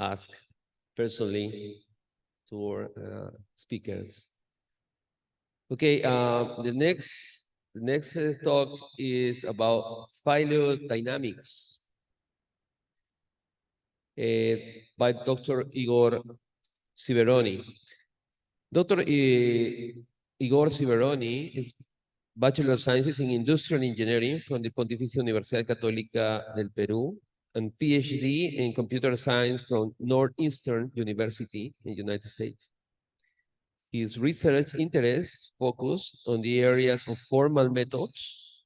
ask personally to our speakers. Okay, the next talk is about phylogenetics by Dr. Igor Civeroni. Dr. Igor Civeroni is Bachelor of Sciences in Industrial Engineering from the Pontificia Universidad Católica del Perú and PhD in Computer Science from Northeastern University in the United States. His research interests focus on the areas of formal methods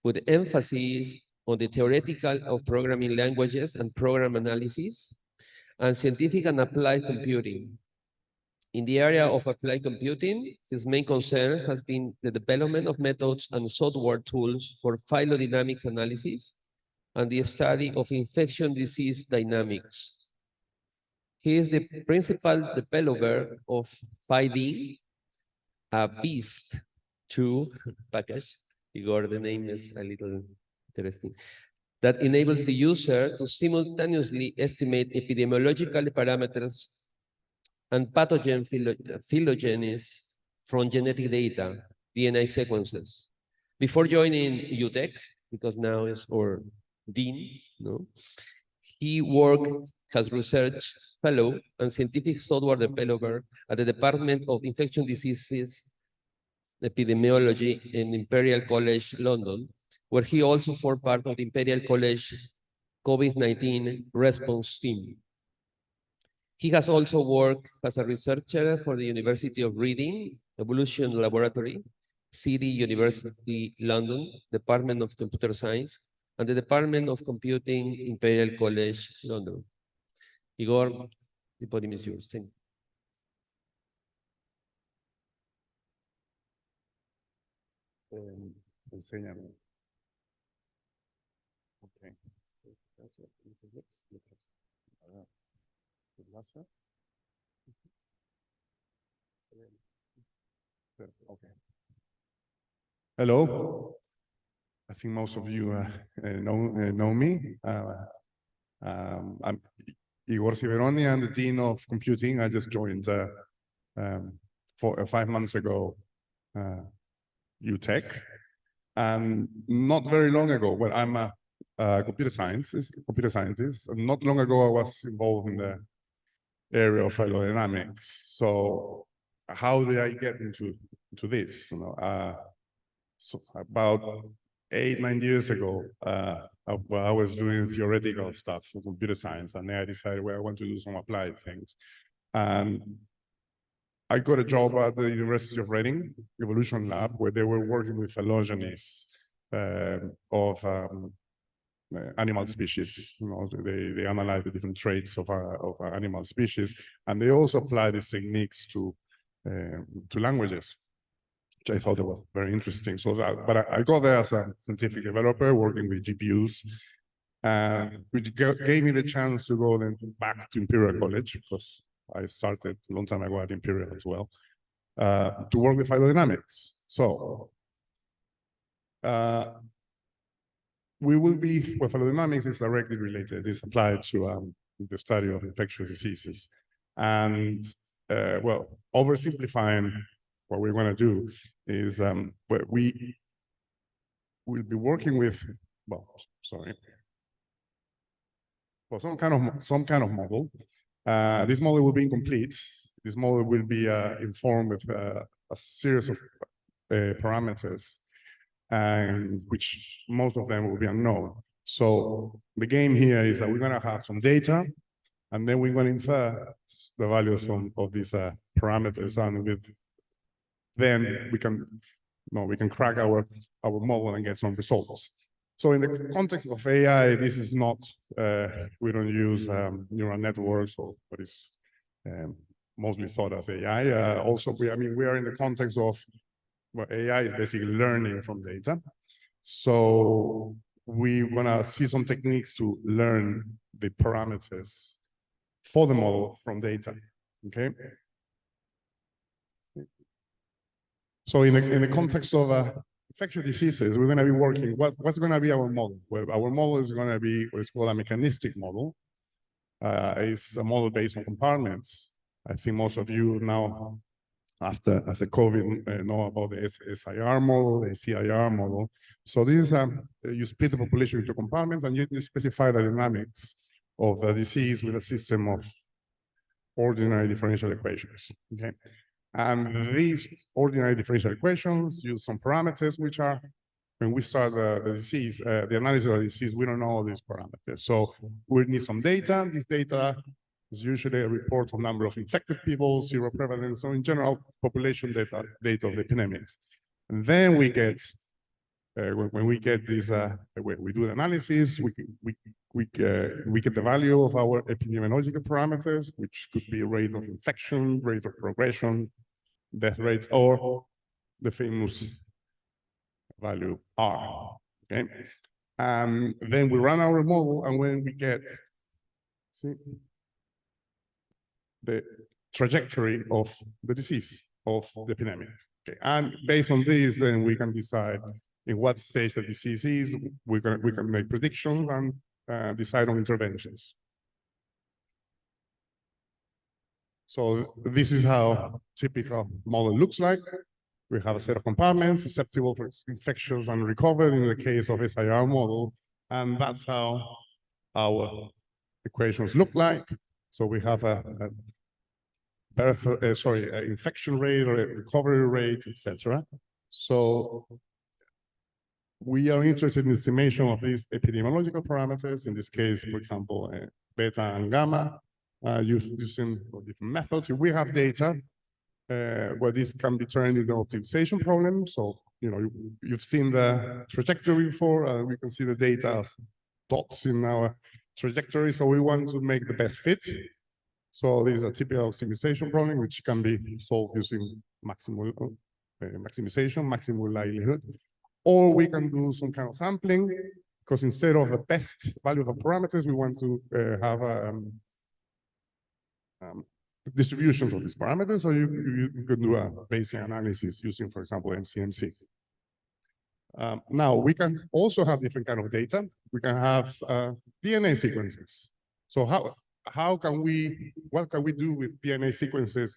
with emphasis on the theoretical of programming languages and program analysis and scientific and applied computing. In the area of applied computing, his main concern has been the development of methods and software tools for phylogenetics analysis and the study of infection disease dynamics. He is the principal developer of PyD, a BEAST2 package. Igor, the name is a little interesting. That enables the user to simultaneously estimate epidemiological parameters and pathogen phylogenies from genetic data, DNA sequences. Before joining UTEC, because now is our dean, no, he worked as research fellow and scientific software developer at the Department of Infectious Diseases Epidemiology in Imperial College London, where he also formed part of the Imperial College COVID-19 response team. He has also worked as a researcher for the University of Reading, Evolution Laboratory, City University London, Department of Computer Science, and the Department of Computing, Imperial College London. Igor, the podium is yours. Thank you. Enséñame. Okay. Okay. Hello. I think most of you know me. I'm Igor Civeroni. I'm the Dean of Computing. I just joined 5 months ago UTEC. And not very long ago, well, I'm a computer scientist. And not long ago, I was involved in the area of phylogenetics. So how did I get into this? So about 8-9 years ago, I was doing theoretical stuff for computer science, and then I decided, well, I want to do some applied things. And I got a job at the University of Reading Evolution Lab, where they were working with phylogenies of animal species. They analyze the different traits of animal species, and they also apply these techniques to languages, which I thought that was very interesting. So but I got there as a scientific developer working with GPUs, which gave me the chance to go then back to Imperial College, because I started a long time ago at Imperial as well, to work with phylogenetics. So we will be, well, phylogenetics is directly related. It's applied to the study of infectious diseases. And well, oversimplifying, what we're going to do is we will be working with, well, sorry, well, some kind of model. This model will be incomplete. This model will be informed with a series of parameters, and which most of them will be unknown. So the game here is that we're going to have some data, and then we're going to infer the values of these parameters, and then we can crack our model and get some results. So in the context of AI, this is not, we don't use neural networks or what is mostly thought as AI. Also, we are in the context of, well, AI is basically learning from data. So we want to see some techniques to learn the parameters for the model from data, okay? So in the context of infectious diseases, we're going to be working, what's going to be our model? Well, our model is going to be what is called a mechanistic model. is a model based on compartments. I think most of you now, after COVID, know about the SIR model, the CIR model. So this is you split the population into compartments, and you specify the dynamics of the disease with a system of ordinary differential equations. Okay, and these ordinary differential equations use some parameters which are, when we start the disease, the analysis of the disease, we don't know all these parameters. So we need some data. This data is usually a report of number of infected people, zero prevalence, so in general, population data of the epidemics. And then we get, when we get this, we do the analysis, we get the value of our epidemiological parameters, which could be rate of infection, rate of progression, death rates, or the famous value R, okay? Then we run our model, and when we get, see, the trajectory of the disease, of the epidemic, okay? And based on this, then we can decide in what stage the disease is. We can make predictions and decide on interventions. So this is how typical model looks like. We have a set of compartments susceptible for infections and recovered in the case of SIR model. And that's how our equations look like. So we have an infection rate or a recovery rate, etc. So we are interested in the estimation of these epidemiological parameters. In this case, for example, beta and gamma, using different methods. If we have data where this can be turned into an optimization problem. So, you've seen the trajectory before. We can see the data as dots in our trajectory. So we want to make the best fit. So this is a typical optimization problem, which can be solved using maximization, maximal likelihood. Or we can do some kind of sampling, because instead of the best value of the parameters, we want to have a distributions of these parameters, so you could do a Bayesian analysis using, for example, MCMC. Now, we can also have different kind of data. We can have DNA sequences. So what can we do with DNA sequences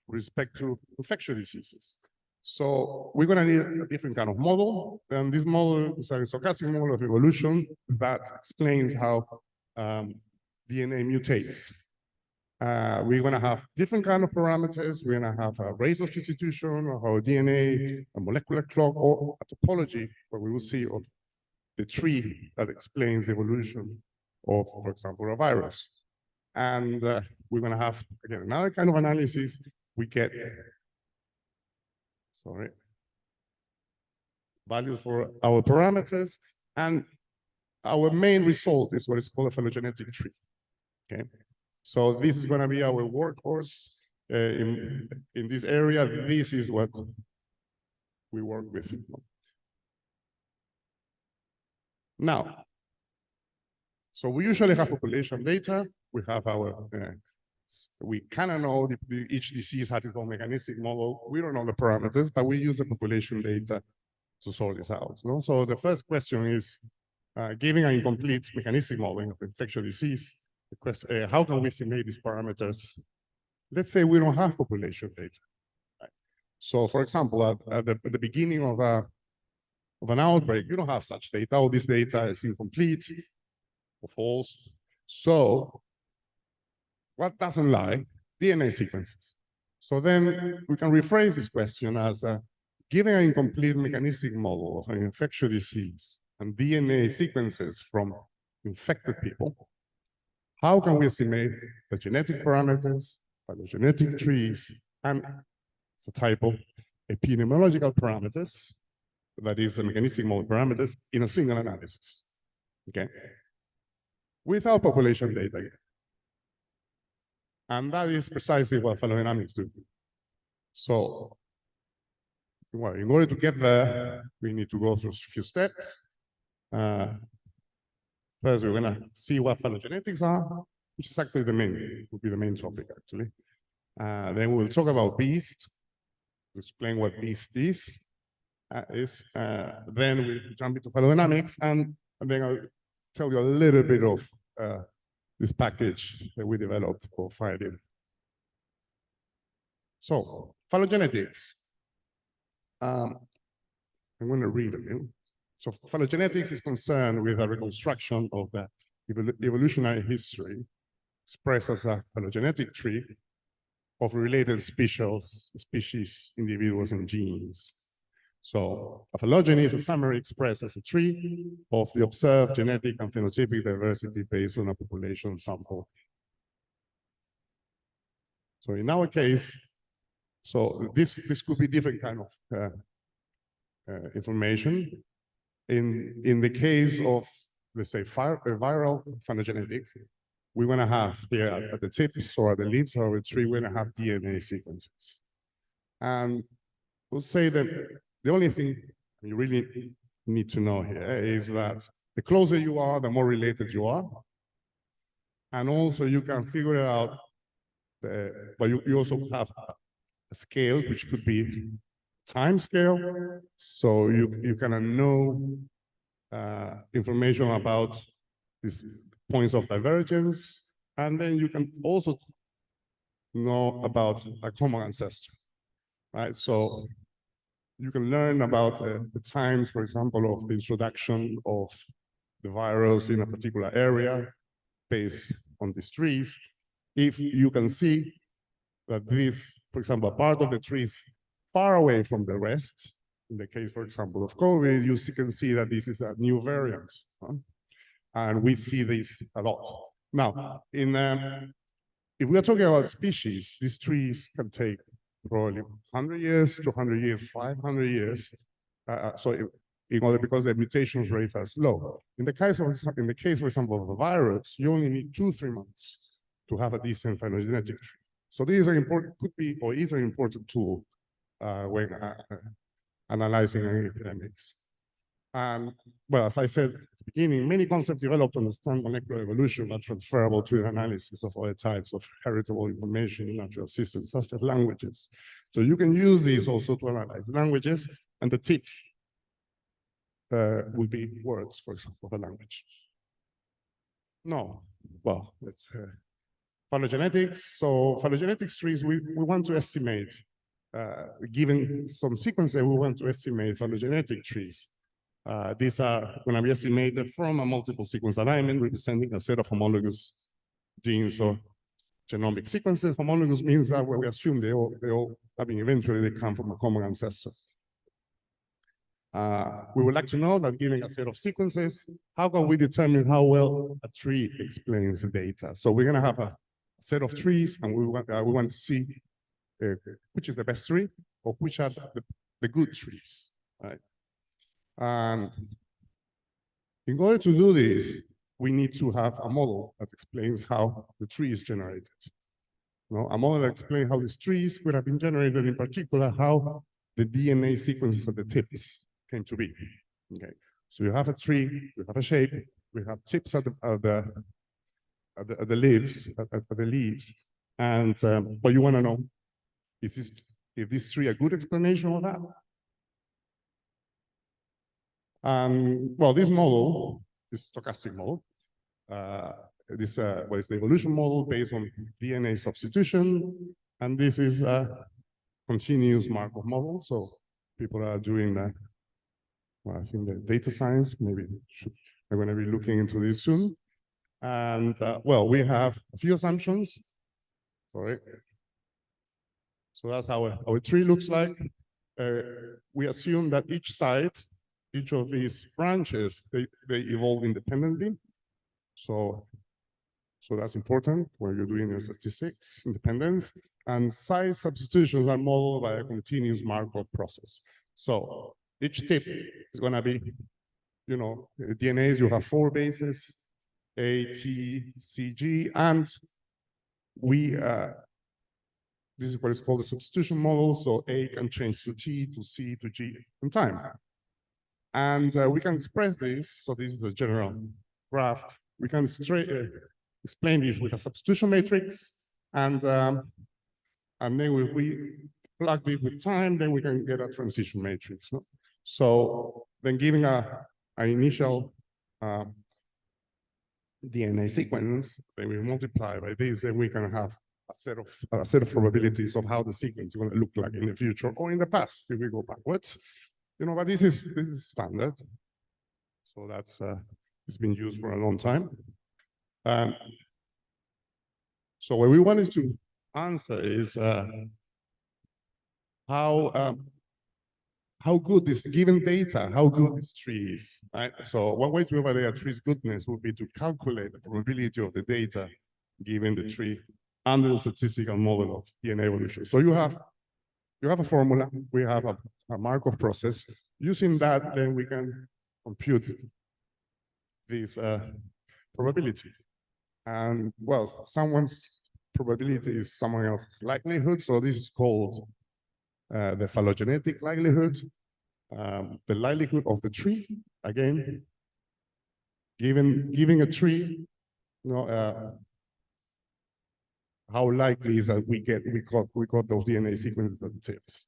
with respect to infectious diseases? So we're going to need a different kind of model, and this model is a stochastic model of evolution that explains how DNA mutates. We're going to have different kind of parameters. We're going to have a rate of substitution of our DNA, a molecular clock, or a topology, where we will see of the tree that explains the evolution of, for example, a virus. And we're going to have, again, another kind of analysis. We get, values for our parameters, and our main result is what is called a phylogenetic tree, okay? So this is going to be our workhorse in this area. This is what we work with. Now, so we usually have population data. We have our, we kind of know each disease has its own mechanistic model. We don't know the parameters, but we use the population data to sort this out. No? So the first question is, given an incomplete mechanistic modeling of infectious disease, the question, how can we estimate these parameters? Let's say we don't have population data. Right? So, for example, at the beginning of an outbreak, you don't have such data. All this data is incomplete or false. So, what doesn't lie? DNA sequences. So then we can rephrase this question as, given an incomplete mechanistic model of an infectious disease and DNA sequences from infected people, how can we estimate the genetic parameters, phylogenetic trees, and it's a type of epidemiological parameters, that is the mechanistic model parameters, in a single analysis, okay? Without population data. And that is precisely what phylodynamics do. So, well, in order to get there, we need to go through a few steps. First, we're going to see what phylogenetics are, which is actually will be the main topic, actually. Then we'll talk about beast, explain what beast is. Then we'll jump into phylodynamics, and then I'll tell you a little bit of this package that we developed for finding. So, phylogenetics. I'm going to read again. So, phylogenetics is concerned with a reconstruction of the evolutionary history expressed as a phylogenetic tree of related species, individuals, and genes. So a phylogeny is a summary expressed as a tree of the observed genetic and phenotypic diversity based on a population sample. So in our case, so this could be different kind of information. In the case of, let's say, viral phylogenetics, we want to have here at the tips or at the leaves of a tree, we're going to have DNA sequences. And we'll say that the only thing you really need to know here is that the closer you are, the more related you are. And also you can figure it out, but you also have a scale, which could be time scale. So you kind of know information about these points of divergence, and then you can also know about a common ancestor, right? So you can learn about the times, for example, of the introduction of the virus in a particular area based on these trees. If you can see that this, for example, a part of the tree is far away from the rest, in the case, for example, of COVID, you can see that this is a new variant. And we see this a lot. Now, if we are talking about species, these trees can take probably 100 years, 200 years, 500 years. In order, because the mutation rates are slow. In the case, for example, of a virus, you only need 2-3 months to have a decent phylogenetic tree. So this is an important, could be or is an important tool when analyzing epidemics. And well, as I said at the beginning, many concepts developed to understand molecular evolution are transferable to the analysis of other types of heritable information in natural systems, such as languages. So you can use these also to analyze languages, and the tips will be words, for example, of a language. No, well, let's phylogenetics. So phylogenetics trees, we want to estimate, given some sequences, we want to estimate phylogenetic trees. These are going to be estimated from a multiple sequence alignment representing a set of homologous genes or genomic sequences. Homologous means that we assume they all, I mean, eventually they come from a common ancestor. We would like to know that given a set of sequences, how can we determine how well a tree explains the data? So we're going to have a set of trees, and we want to see which is the best tree or which are the good trees, right? And in order to do this, we need to have a model that explains how the tree is generated. A model that explains how these trees could have been generated, in particular, how the DNA sequences at the tips came to be. Okay, so you have a tree, you have a shape, we have tips at the leaves, and but you want to know if this tree a good explanation of that. Well, this model, this stochastic model, this is the evolution model based on DNA substitution, and this is a continuous Markov model. So people are doing that. Well, I think the data science maybe we're going to be looking into this soon. And well, we have a few assumptions. Sorry. So that's how our tree looks like. We assume that each of these branches, they evolve independently. So that's important when you're doing your statistics, independence. And size substitutions are modeled by a continuous Markov process. So each tip is going to be, DNAs, you have 4 bases, A, T, C, G, and this is what is called the substitution model. So A can change to T, to C, to G in time. And we can express this. So this is a general graph. We can explain this with a substitution matrix. And then we plug it with time, then we can get a transition matrix. No? So then giving an initial DNA sequence, then we multiply by this, then we can have a set of probabilities of how the sequence is going to look like in the future or in the past if we go backwards. You know, but this is standard. So that's it's been used for a long time. So what we wanted to answer is how good this given data, how good this tree is, right? So one way to evaluate a tree's goodness would be to calculate the probability of the data given the tree under the statistical model of DNA evolution. So you have a formula, we have a Markov process. Using that, then we can compute this probability. And well, someone's probability is someone else's likelihood. So this is called the phylogenetic likelihood, the likelihood of the tree. Again, giving a tree, you know, how likely is that we got those DNA sequences at the tips.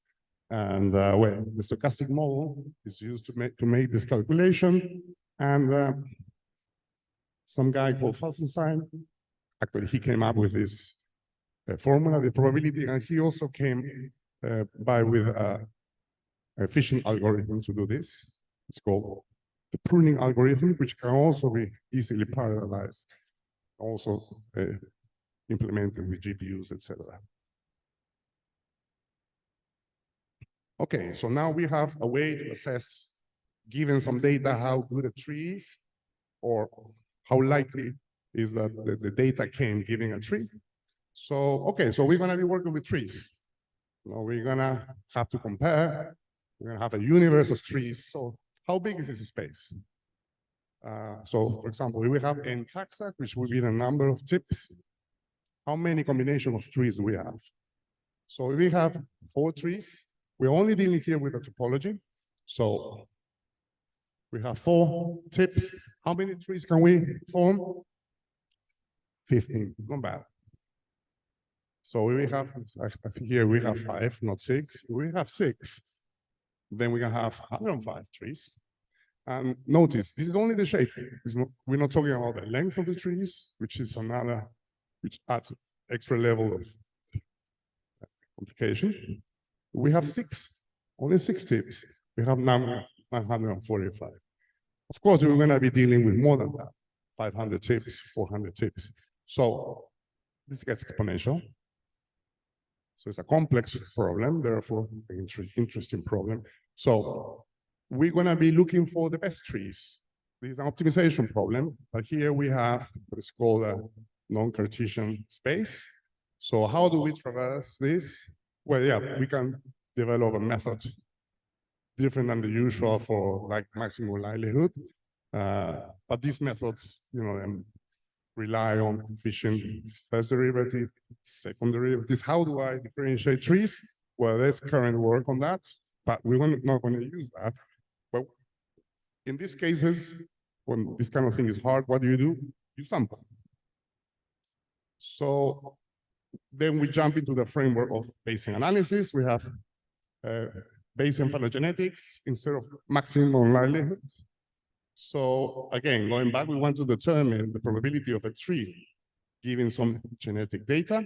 And well, the stochastic model is used to make this calculation. And some guy called Felsenstein, actually he came up with this formula, the probability, and he also came by with a efficient algorithm to do this. It's called the pruning algorithm, which can also be easily parallelized, also implemented with GPUs, etc. Okay, so now we have a way to assess, given some data, how good a tree is, or how likely is that the data came giving a tree. So, okay, so we're gonna be working with trees. Now we're gonna have to compare, we're gonna have a universe of trees. So how big is this space? So for example, we have n taxa, which will be the number of tips. How many combination of trees do we have? So we have 4 trees. We're only dealing here with a topology. So we have 4 tips. How many trees can we form? 15, not bad. So we have, here we have 5, not 6. We have 6. Then we can have 105 trees. And notice, this is only the shape. We're not talking about the length of the trees, which is another, which adds extra level of complication. We have 6, only 6 tips. We have now 945. Of course, we're going to be dealing with more than that, 500 tips, 400 tips. So this gets exponential. So it's a complex problem, therefore an interesting problem. So we're going to be looking for the best trees. This is an optimization problem, but here we have what is called a non-Cartesian space. So how do we traverse this? Well, yeah, we can develop a method different than the usual for like maximum likelihood. But these methods, you know, rely on efficient first derivative, second derivative. How do I differentiate trees? Well, there's current work on that, but we're not going to use that. But in these cases, when this kind of thing is hard, what do? You sample. So then we jump into the framework of Bayesian analysis. We have Bayesian phylogenetics instead of maximum likelihood. So again, going back, we want to determine the probability of a tree given some genetic data.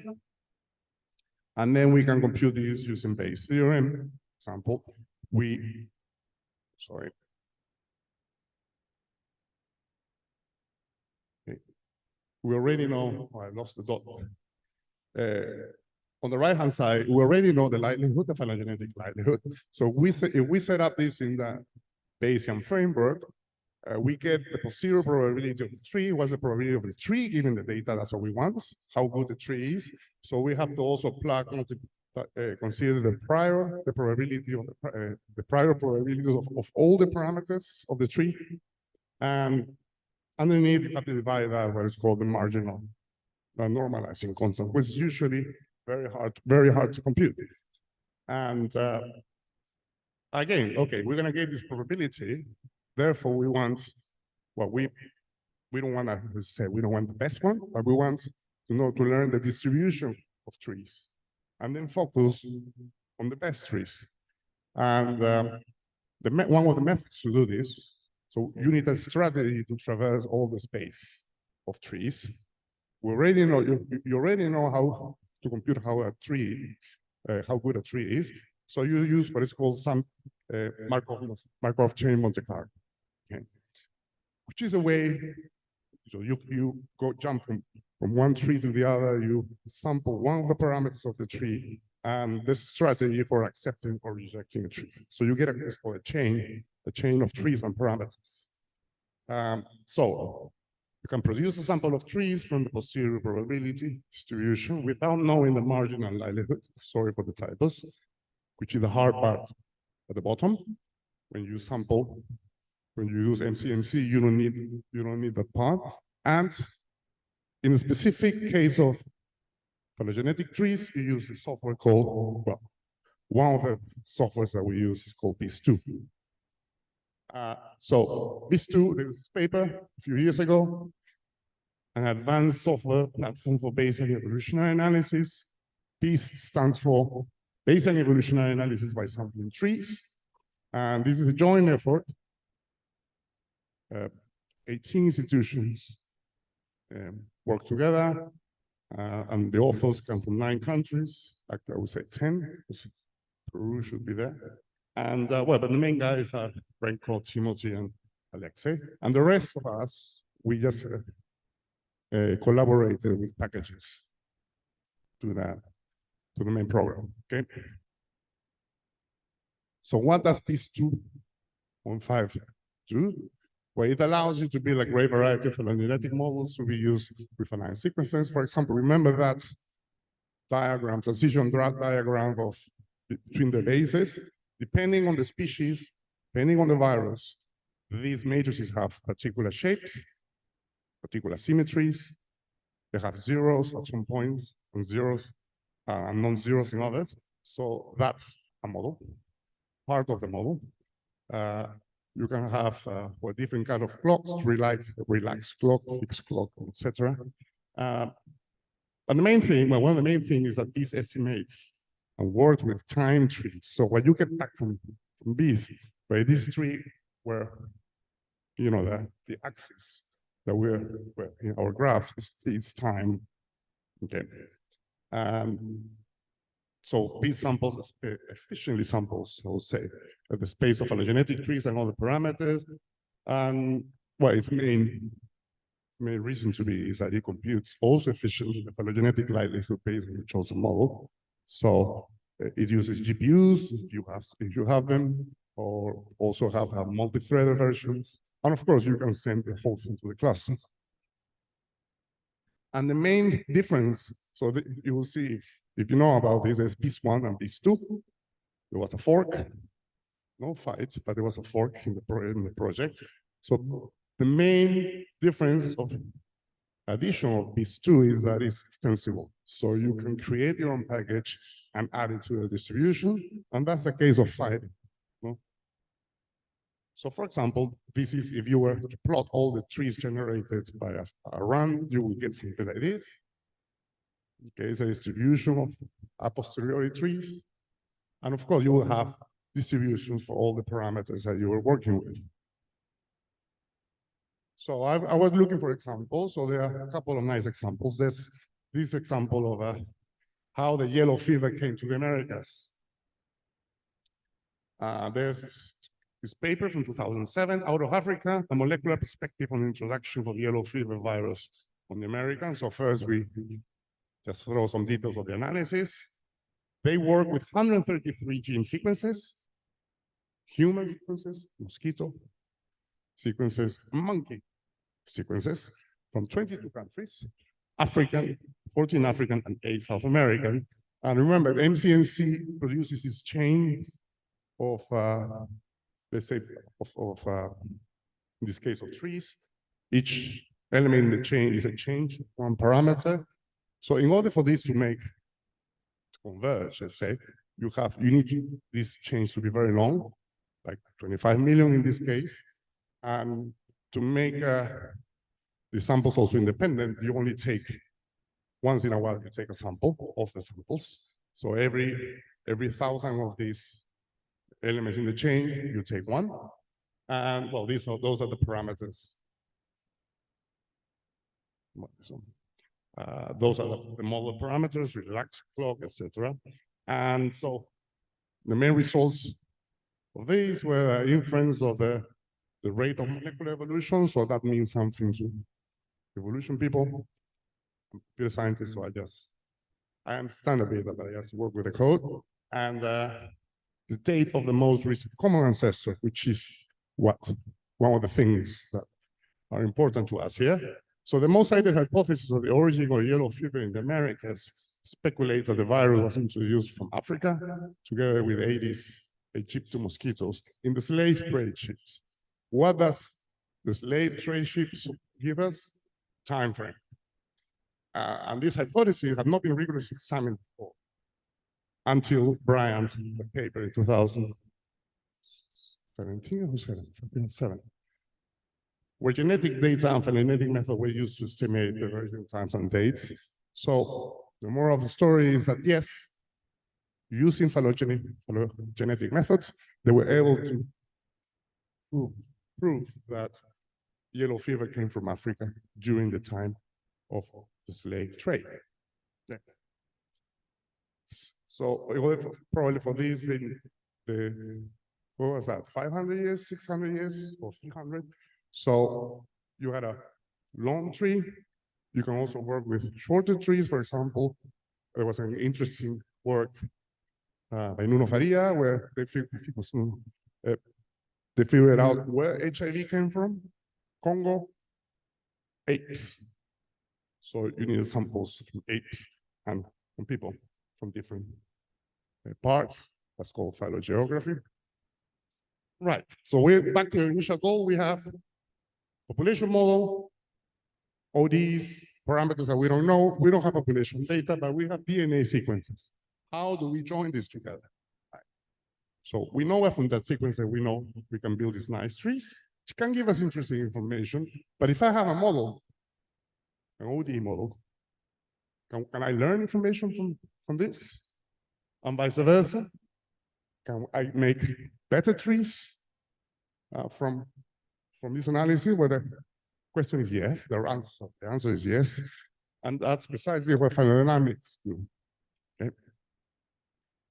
And then we can compute this using Bayes' theorem. For example, we already know, I lost the dot. On the right-hand side, we already know the likelihood, the phylogenetic likelihood. So if we set up this in the Bayesian framework, we get the posterior probability of the tree. What's the probability of the tree given the data? That's what we want, how good the tree is. So we have to also plug, consider the prior probability of all the parameters of the tree. And underneath, you have to divide that what is called the marginal normalizing constant, which is usually very hard to compute. And again, okay, we're going to get this probability. Therefore, we want, well, we don't want to say we don't want the best one, but we want to learn the distribution of trees, and then focus on the best trees. And one of the methods to do this, so you need a strategy to traverse all the space. of trees. We already know, you already know how to compute how a tree, how good a tree is. So you use what is called some Markov chain Monte Carlo, okay? Which is a way, so you jump from one tree to the other, you sample one of the parameters of the tree, and this strategy for accepting or rejecting a tree. So you get what's called a chain of trees and parameters. So you can produce a sample of trees from the posterior probability distribution without knowing the marginal likelihood, sorry for the typos, which is the hard part at the bottom. When you sample, when you use MCMC, you don't need that part. And in a specific case of phylogenetic trees, you use a software called, well, one of the softwares that we use is called BIS2. So BIS2, there was this paper a few years ago, an advanced software platform for Bayesian evolutionary analysis. BIS stands for Bayesian evolutionary analysis by sampling trees. And this is a joint effort. 18 institutions work together, and the authors come from 9 countries. Actually, I would say 10, because Peru should be there. And well, but the main guys are Renko, Timothy, and Alexei. And the rest of us, we just collaborated with packages to the main program, okay? So what does BIS2.5 do? Well, it allows you to build a great variety of phylogenetic models to be used with aligned sequences. For example, remember that diagram, transition graph diagram of between the bases. Depending on the species, depending on the virus, these matrices have particular shapes, particular symmetries. They have zeros at some points and zeros and non-zeros in others. So that's a model, part of the model. You can have for different kind of clocks, relaxed clock, fixed clock, etc. But the main thing, well, one of the main things is that these estimates and work with time trees. So what you get back from these, where this tree where, you know, the axis that we're in our graph is time, okay? So these samples efficiently samples, I would say, the space of phylogenetic trees and all the parameters. And well, its main reason to be is that it computes also efficiently the phylogenetic likelihood based on the chosen model. So it uses GPUs if you have them, or also have multi-threaded versions. And of course, you can send the whole thing to the cluster. And the main difference, so you will see if you know about this, there's BIS1 and BIS2. There was a fork, no fight, but there was a fork in the project. So the main difference of addition of BIS2 is that it's extensible. So you can create your own package and add it to the distribution. And that's the case of fight. No? So for example, this is if you were to plot all the trees generated by a run, you will get something like this. Okay, it's a distribution of a posteriori trees. And of course, you will have distributions for all the parameters that you were working with. So I was looking for examples. So there are a couple of nice examples. There's this example of how the yellow fever came to the Americas. There's this paper from 2007 out of Africa, a molecular perspective on the introduction of yellow fever virus on the Americans. So first we just throw some details of the analysis. They work with 133 gene sequences, human sequences, mosquito sequences, monkey sequences from 22 countries, African, 14 African, and 8 South American. And remember, MCMC produces this chain of, let's say, in this case of trees. Each element in the chain is a change, one parameter. So in order for this to converge, let's say, you need this change to be very long, like 25 million in this case. And to make the samples also independent, you only take, once in a while, you take a sample of the samples. So every 1,000 of these elements in the chain, you take one. And well, those are the parameters So, those are the model parameters, relaxed clock, etc. And so the main results of these were inference of the rate of molecular evolution. So that means something to evolution people, computer scientists. So I understand a bit, but I just work with the code. And the date of the most recent common ancestor, which is one of the things that are important to us here. So the most cited hypothesis of the origin of yellow fever in the Americas speculates that the virus was introduced from Africa together with Aedes aegypti mosquitoes in the slave trade ships. What does the slave trade ships give us? Time frame. And this hypothesis had not been rigorously examined before until Bryant, the paper in 2017 or 7, where genetic data and phylogenetic method were used to estimate the origin times and dates. So the moral of the story is that yes, using phylogenetic methods, they were able to prove that yellow fever came from Africa during the time of the slave trade. Yeah. So probably for this, what was that, 500 years, 600 years, or 300? So you had a long tree. You can also work with shorter trees. For example, there was an interesting work by Nuno Faria where they figured out where HIV came from. Congo, apes. So you need samples from apes and from people from different parts. That's called phylogeography. Right. So we're back to the initial goal. We have population model, ODs, parameters that we don't know. We don't have population data, but we have DNA sequences. How do we join this together? Right. So we know from that sequence that we know we can build these nice trees, which can give us interesting information. But if I have a model, an OD model, can I learn information from this? And vice versa? Can I make better trees from this analysis? Where the question is yes, the answer is yes. And that's precisely what phylodynamics do. Okay?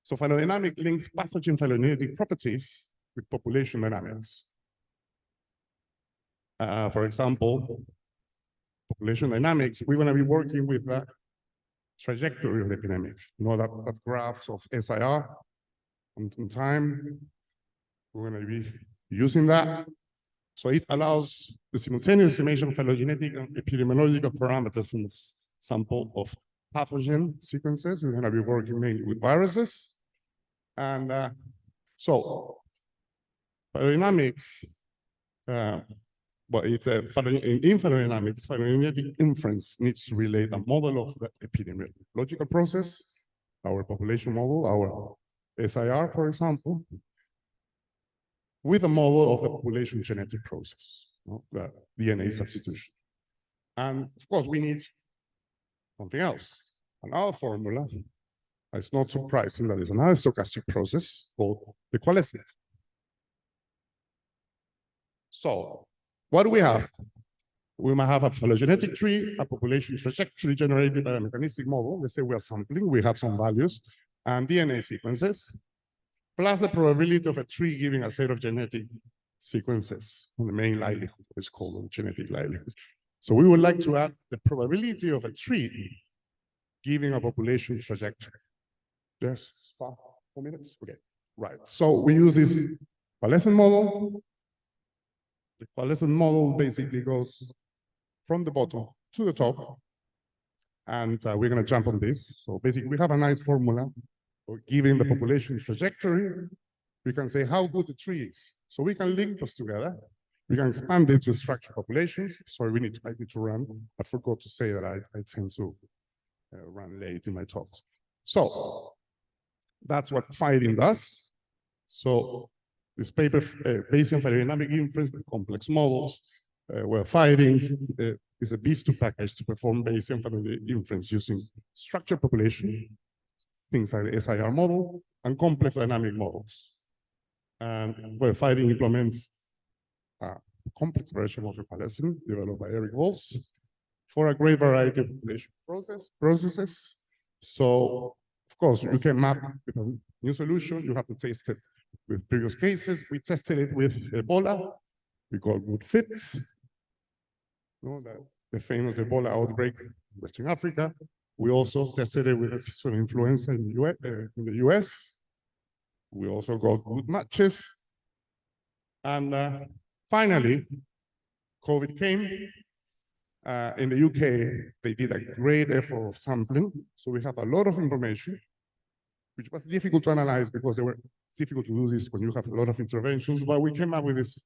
So phylodynamic links pathogen phylogenetic properties with population dynamics. For example, population dynamics, we're going to be working with the trajectory of the epidemic. You know, that graphs of SIR in time. We're going to be using that. So it allows the simultaneous estimation of phylogenetic and epidemiological parameters from the sample of pathogen sequences. We're going to be working mainly with viruses. And so phylodynamics, but in phylodynamics, phylogenetic inference needs to relate a model of the epidemiological process, our population model, our SIR, for example, with a model of the population genetic process, the DNA substitution. And of course, we need something else. And our formula, it's not surprising that it's another stochastic process called the quality. So what do we have? We might have a phylogenetic tree, a population trajectory generated by a mechanistic model. Let's say we are sampling, we have some values, and DNA sequences, plus the probability of a tree giving a set of genetic sequences on the main likelihood, is called genetic likelihood. So we would like to add the probability of a tree giving a population trajectory. Yes, 4 minutes? Okay, right. So we use this coalescent model. The coalescent model basically goes from the bottom to the top. And we're going to jump on this. So basically, we have a nice formula for giving the population trajectory. We can say how good the tree is. So we can link those together. We can expand it to structured populations. Sorry, I need to run. I forgot to say that I tend to run late in my talks. So that's what Finding does. So this paper, Bayesian phylodynamic inference with complex models, where Finding is a B2 package to perform Bayesian phylodynamic inference using structured population, things like the SIR model, and complex dynamic models. And where Finding implements a complex version of the coalescent developed by Eric Walsh for a great variety of population processes. So, of course, you can map with a new solution. You have to test it with previous cases. We tested it with Ebola. We got good fits. The famous Ebola outbreak in Western Africa. We also tested it with seasonal influenza in the US. We also got good matches. And finally, COVID came. In the UK, they did a great effort of sampling. So we have a lot of information, which was difficult to analyze because it's difficult to do this when you have a lot of interventions. But we came up with this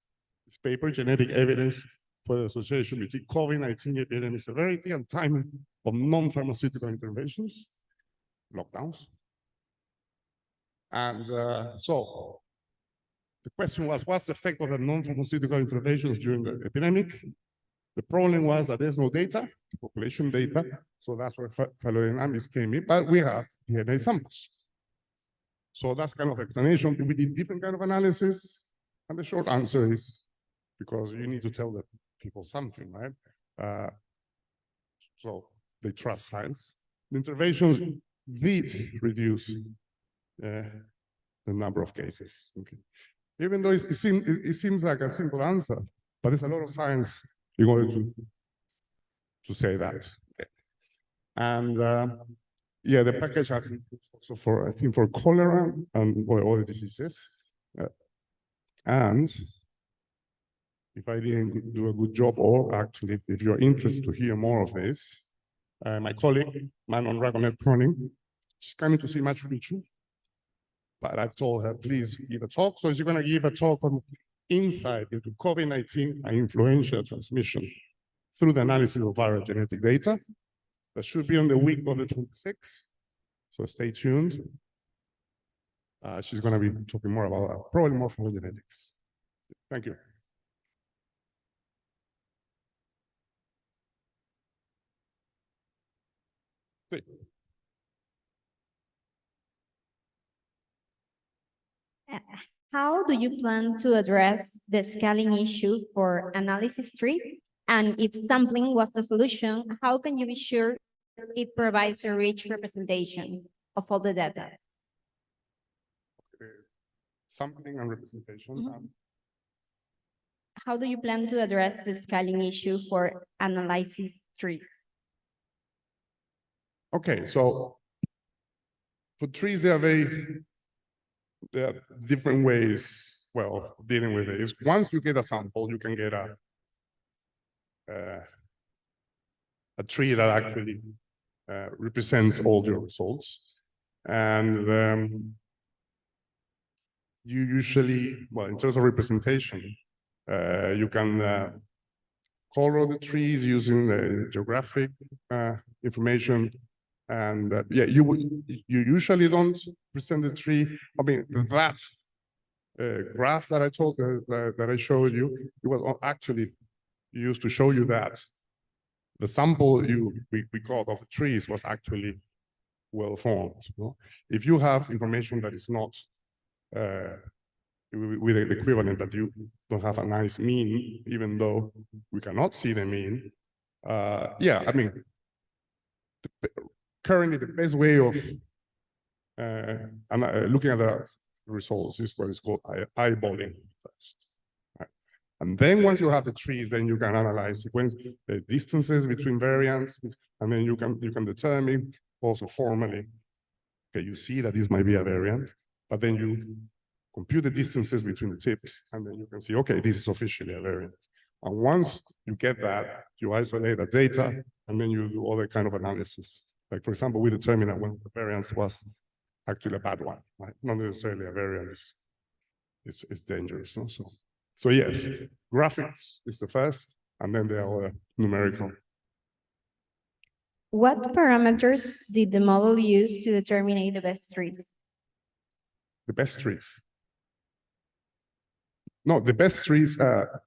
paper, Genetic Evidence for the Association between COVID-19 epidemic severity and timing of non-pharmaceutical interventions, lockdowns. And so the question was, what's the effect of the non-pharmaceutical interventions during the epidemic? The problem was that there's no data, population data, so that's where phylogenomics came in, but we have DNA samples. So that's kind of explanation. We did different kind of analysis, and the short answer is because you need to tell the people something, right? So they trust science. The interventions did reduce the number of cases. Okay. Even though it seems like a simple answer, but there's a lot of science in order to say that. Okay. And yeah, the package also for, I think, for cholera and other diseases. And if I didn't do a good job, or actually, if you're interested to hear more of this, my colleague, Manon Ragonet-Kroning, she's coming to see Machu Picchu, but I've told her, please give a talk. So she's going to give a talk on insight into COVID-19 and influenza transmission through the analysis of viral genetic data. That should be on the week of the 26th. So stay tuned. She's going to be talking more about probably more from genetics. Thank you. Sí. How do you plan to address the scaling issue for analysis tree? And if sampling was the solution, how can you be sure it provides a rich representation of all the data? Sampling and representation. How do you plan to address the scaling issue for analysis trees? Okay, so for trees, there are different ways, well, dealing with it. Once you get a sample, you can get a tree that actually represents all your results. And you usually, well, in terms of representation, you can color the trees using the geographic information. And yeah, you usually don't present the tree. I mean, that graph that I showed you, it was actually used to show you that the sample we got of the trees was actually well formed. You know? If you have information that is not with the equivalent that you don't have a nice mean, even though we cannot see the mean, yeah, I mean, currently the best way of looking at the results is what is called eyeballing first. Right? And then once you have the trees, then you can analyze the distances between variants, and then you can determine also formally, okay, you see that this might be a variant, but then you compute the distances between the tips, and then you can see, okay, this is officially a variant. And once you get that, you isolate the data, and then you do other kind of analysis. Like, for example, we determine that when the variance was actually a bad one, right? Not necessarily a variant is dangerous. No? So yes, graphics is the first, and then there are numerical. What parameters did the model use to determine the best trees? The best trees. No, the best trees are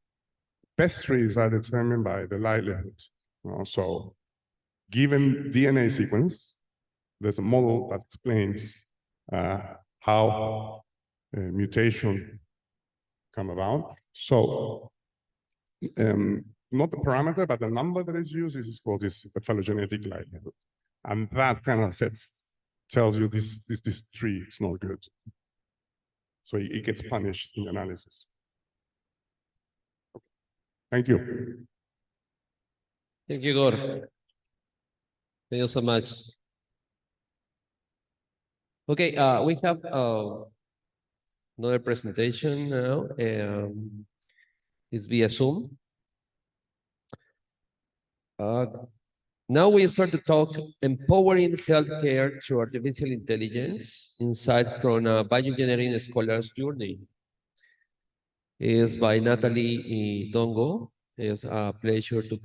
determined by the livelihood. So given DNA sequence, there's a model that explains how mutation come about. So not the parameter, but the number that is used is called this phylogenetic likelihood. And that kind of tells you this tree is not good. So it gets punished in the analysis. Thank you. Thank you, Igor. Thank you so much. Okay, we have another presentation now. It's via Zoom. Now we start to talk empowering healthcare through artificial intelligence, insight from a bioengineering scholar's journey. Is by Natalie Dongo. It's a pleasure to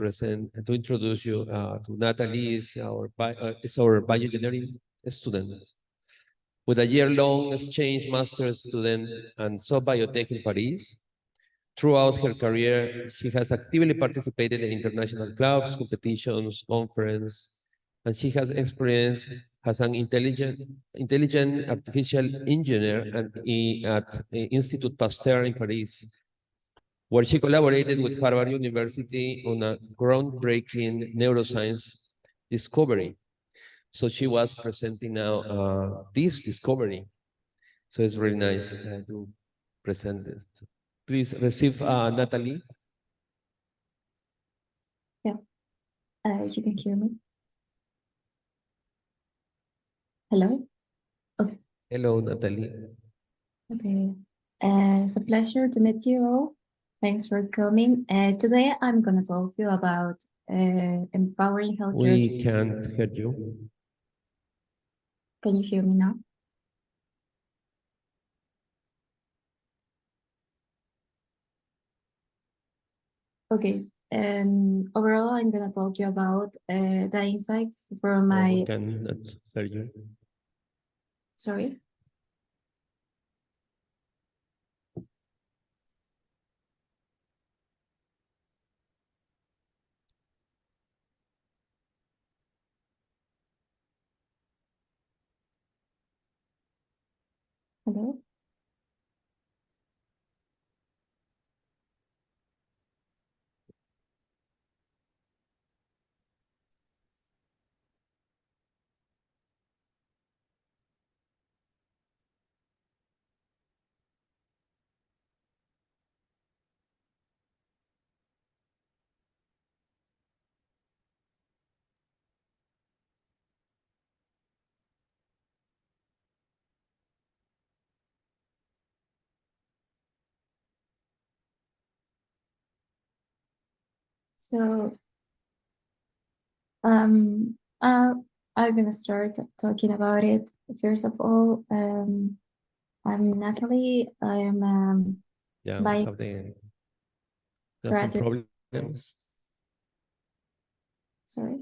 introduce you to Natalie. Is our bioengineering student with a year-long exchange master's student and sub-biotech in Paris. Throughout her career, she has actively participated in international clubs, competitions, conferences, and she has experience as an intelligent artificial engineer at Institut Pasteur in Paris, where she collaborated with Harvard University on a groundbreaking neuroscience discovery. So she was presenting now this discovery. So it's really nice to present this. Please receive Natalie. Yeah, you can hear me. Hello? Okay. Hello, Natalie. Okay. It's a pleasure to meet you all. Thanks for coming. Today I'm going to talk to you about empowering healthcare. We can't hear you. Can you hear me now? Okay. Overall, I'm going to talk to you about the insights from my... We cannot hear you. Sorry? Hello? So, I'm gonna start talking about it. First of all, I'm Natalie. I am Yeah, by we have some graduate. problems. Sorry.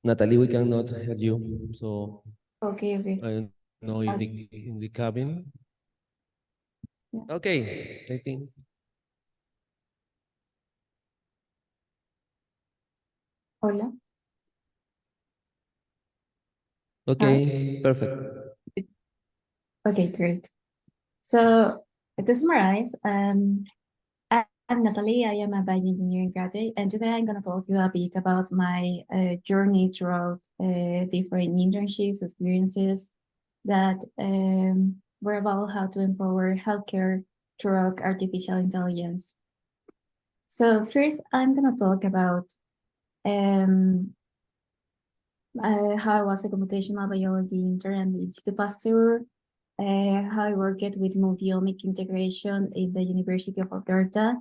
Natalie, we cannot hear you. So Okay, okay. I don't know if in the cabin. Yeah. Okay, I think. Hola. Okay, perfect. Okay, great. So to summarize, I'm Natalie. I am a bioengineering graduate, and today I'm gonna talk to you a bit about my journey throughout different internships, experiences that were about how to empower healthcare through artificial intelligence. So first, I'm gonna talk about how I was a computational biology intern at the Institut Pasteur, how I worked with multi-omic integration in the University of Alberta,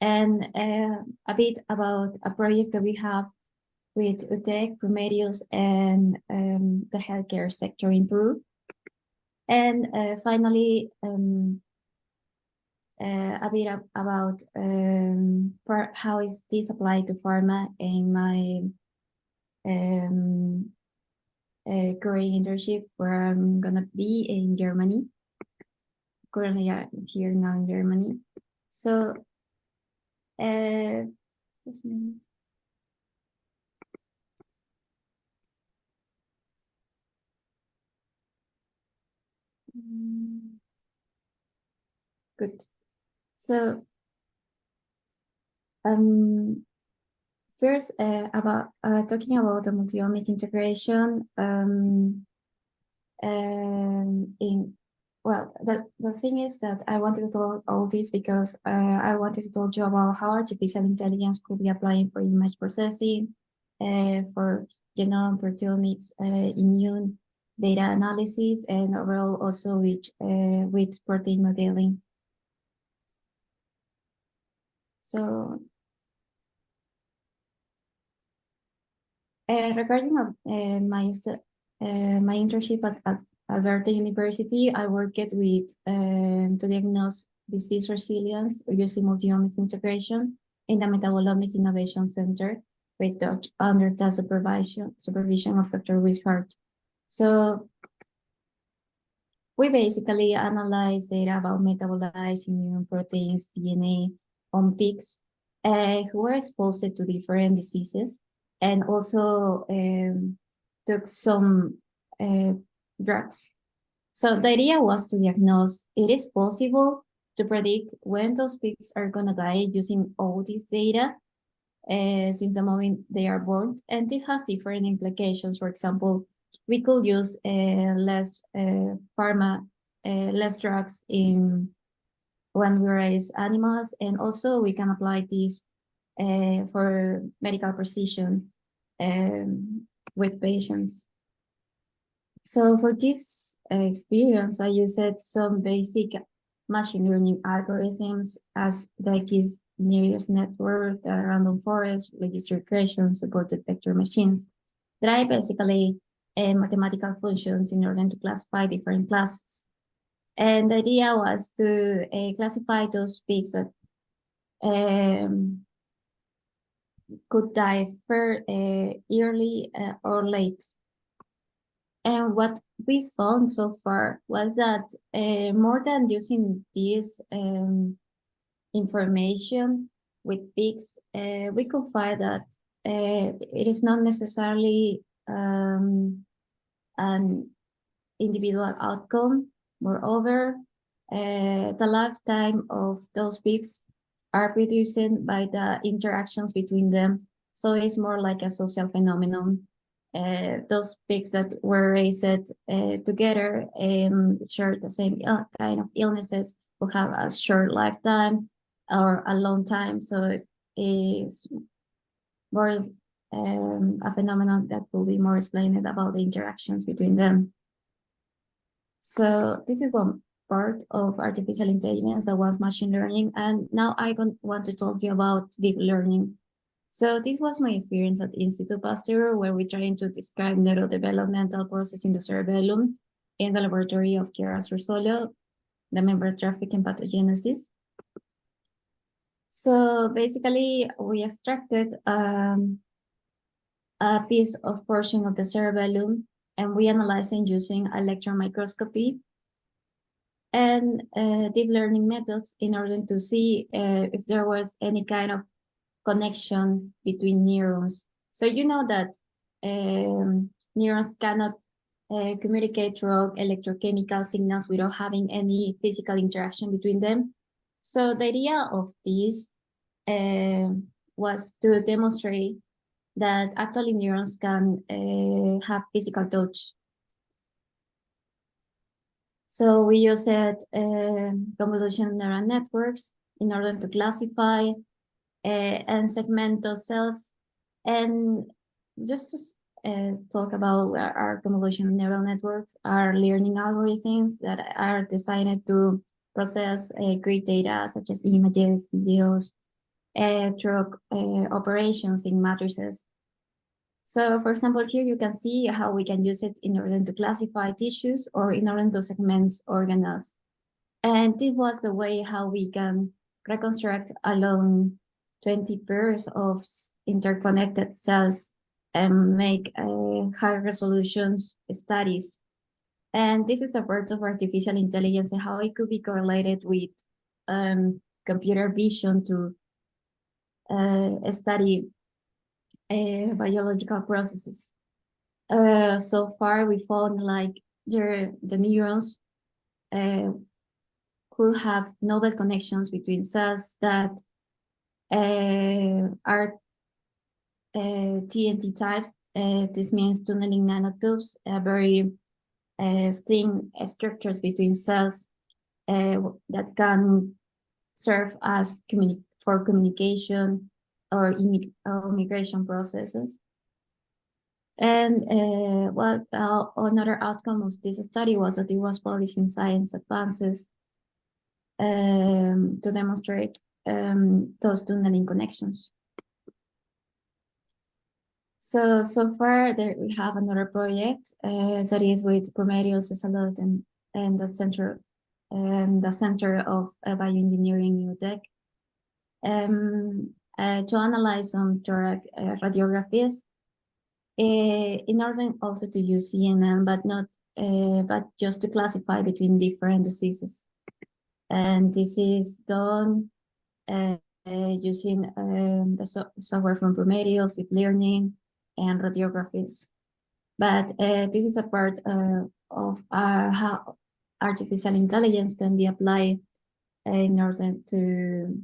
and a bit about a project that we have with UTEC, Promedius, and the healthcare sector in Peru. And finally, a bit about how is this applied to pharma in my current internship where I'm gonna be in Germany. Currently, I'm here now in Germany. So, just a minute. Good. So, First, about talking about the multi-omic integration. The thing is that I wanted to talk all this because I wanted to talk you about how artificial intelligence could be applying for image processing, for genome proteomics, immune data analysis, and overall also with protein modeling. So regarding my internship at Favaloro University, I worked with to diagnose disease resilience using multi-omics integration in the Metabolomic Innovation Center under the supervision of Dr. Wishart. So we basically analyze data about metabolized immune proteins, DNA on pigs who were exposed to different diseases, and also took some drugs. So the idea was to diagnose, it is possible to predict when those pigs are gonna die using all this data since the moment they are born. And this has different implications. For example, we could use less less drugs when we raise animals, and also we can apply this for medical precision with patients. So for this experience, I used some basic machine learning algorithms as the KISS nearest network, the random forest, register regression, supported vector machines, that are basically mathematical functions in order to classify different classes. And the idea was to classify those pigs that could die early or late. And what we found so far was that more than using this information with pigs, we could find that it is not necessarily an individual outcome. Moreover, the lifetime of those pigs are produced by the interactions between them. So it's more like a social phenomenon. Those pigs that were raised together and share the same kind of illnesses will have a short lifetime or a long time. So it is more a phenomenon that will be more explained about the interactions between them. So this is one part of artificial intelligence that was machine learning. And now I want to talk to you about deep learning. So this was my experience at Institute Pasteur, where we trying to describe neurodevelopmental process in the cerebellum in the laboratory of Chiara Sorsolo, the membrane traffic and pathogenesis. So basically, we extracted a piece of portion of the cerebellum, and we analyzed it using electron microscopy and deep learning methods in order to see if there was any kind of connection between neurons. So you know that neurons cannot communicate through electrochemical signals without having any physical interaction between them. So the idea of this was to demonstrate that actually neurons can have physical touch. So we used convolutional neural networks in order to classify and segment those cells. And just to talk about our convolutional neural networks, are learning algorithms that are designed to process great data such as images, videos, through operations in matrices. So for example, here you can see how we can use it in order to classify tissues or in order to segment organelles. And this was the way how we can reconstruct along 20 pairs of interconnected cells and make high resolutions studies. And this is a part of artificial intelligence and how it could be correlated with computer vision to study biological processes. So far, we found like the neurons could have novel connections between cells that are TNT types. This means tunneling nanotubes, very thin structures between cells that can serve as for communication or immigration processes. And another outcome of this study was that it was published in Science Advances to demonstrate those tunneling connections. So far we have another project that is with Promedius and the Center of Bioengineering UTEC to analyze some thorax radiographies in order also to use CNN, but just to classify between different diseases. And this is done using the software from Promedius, deep learning, and radiographies. But this is a part of how artificial intelligence can be applied in order to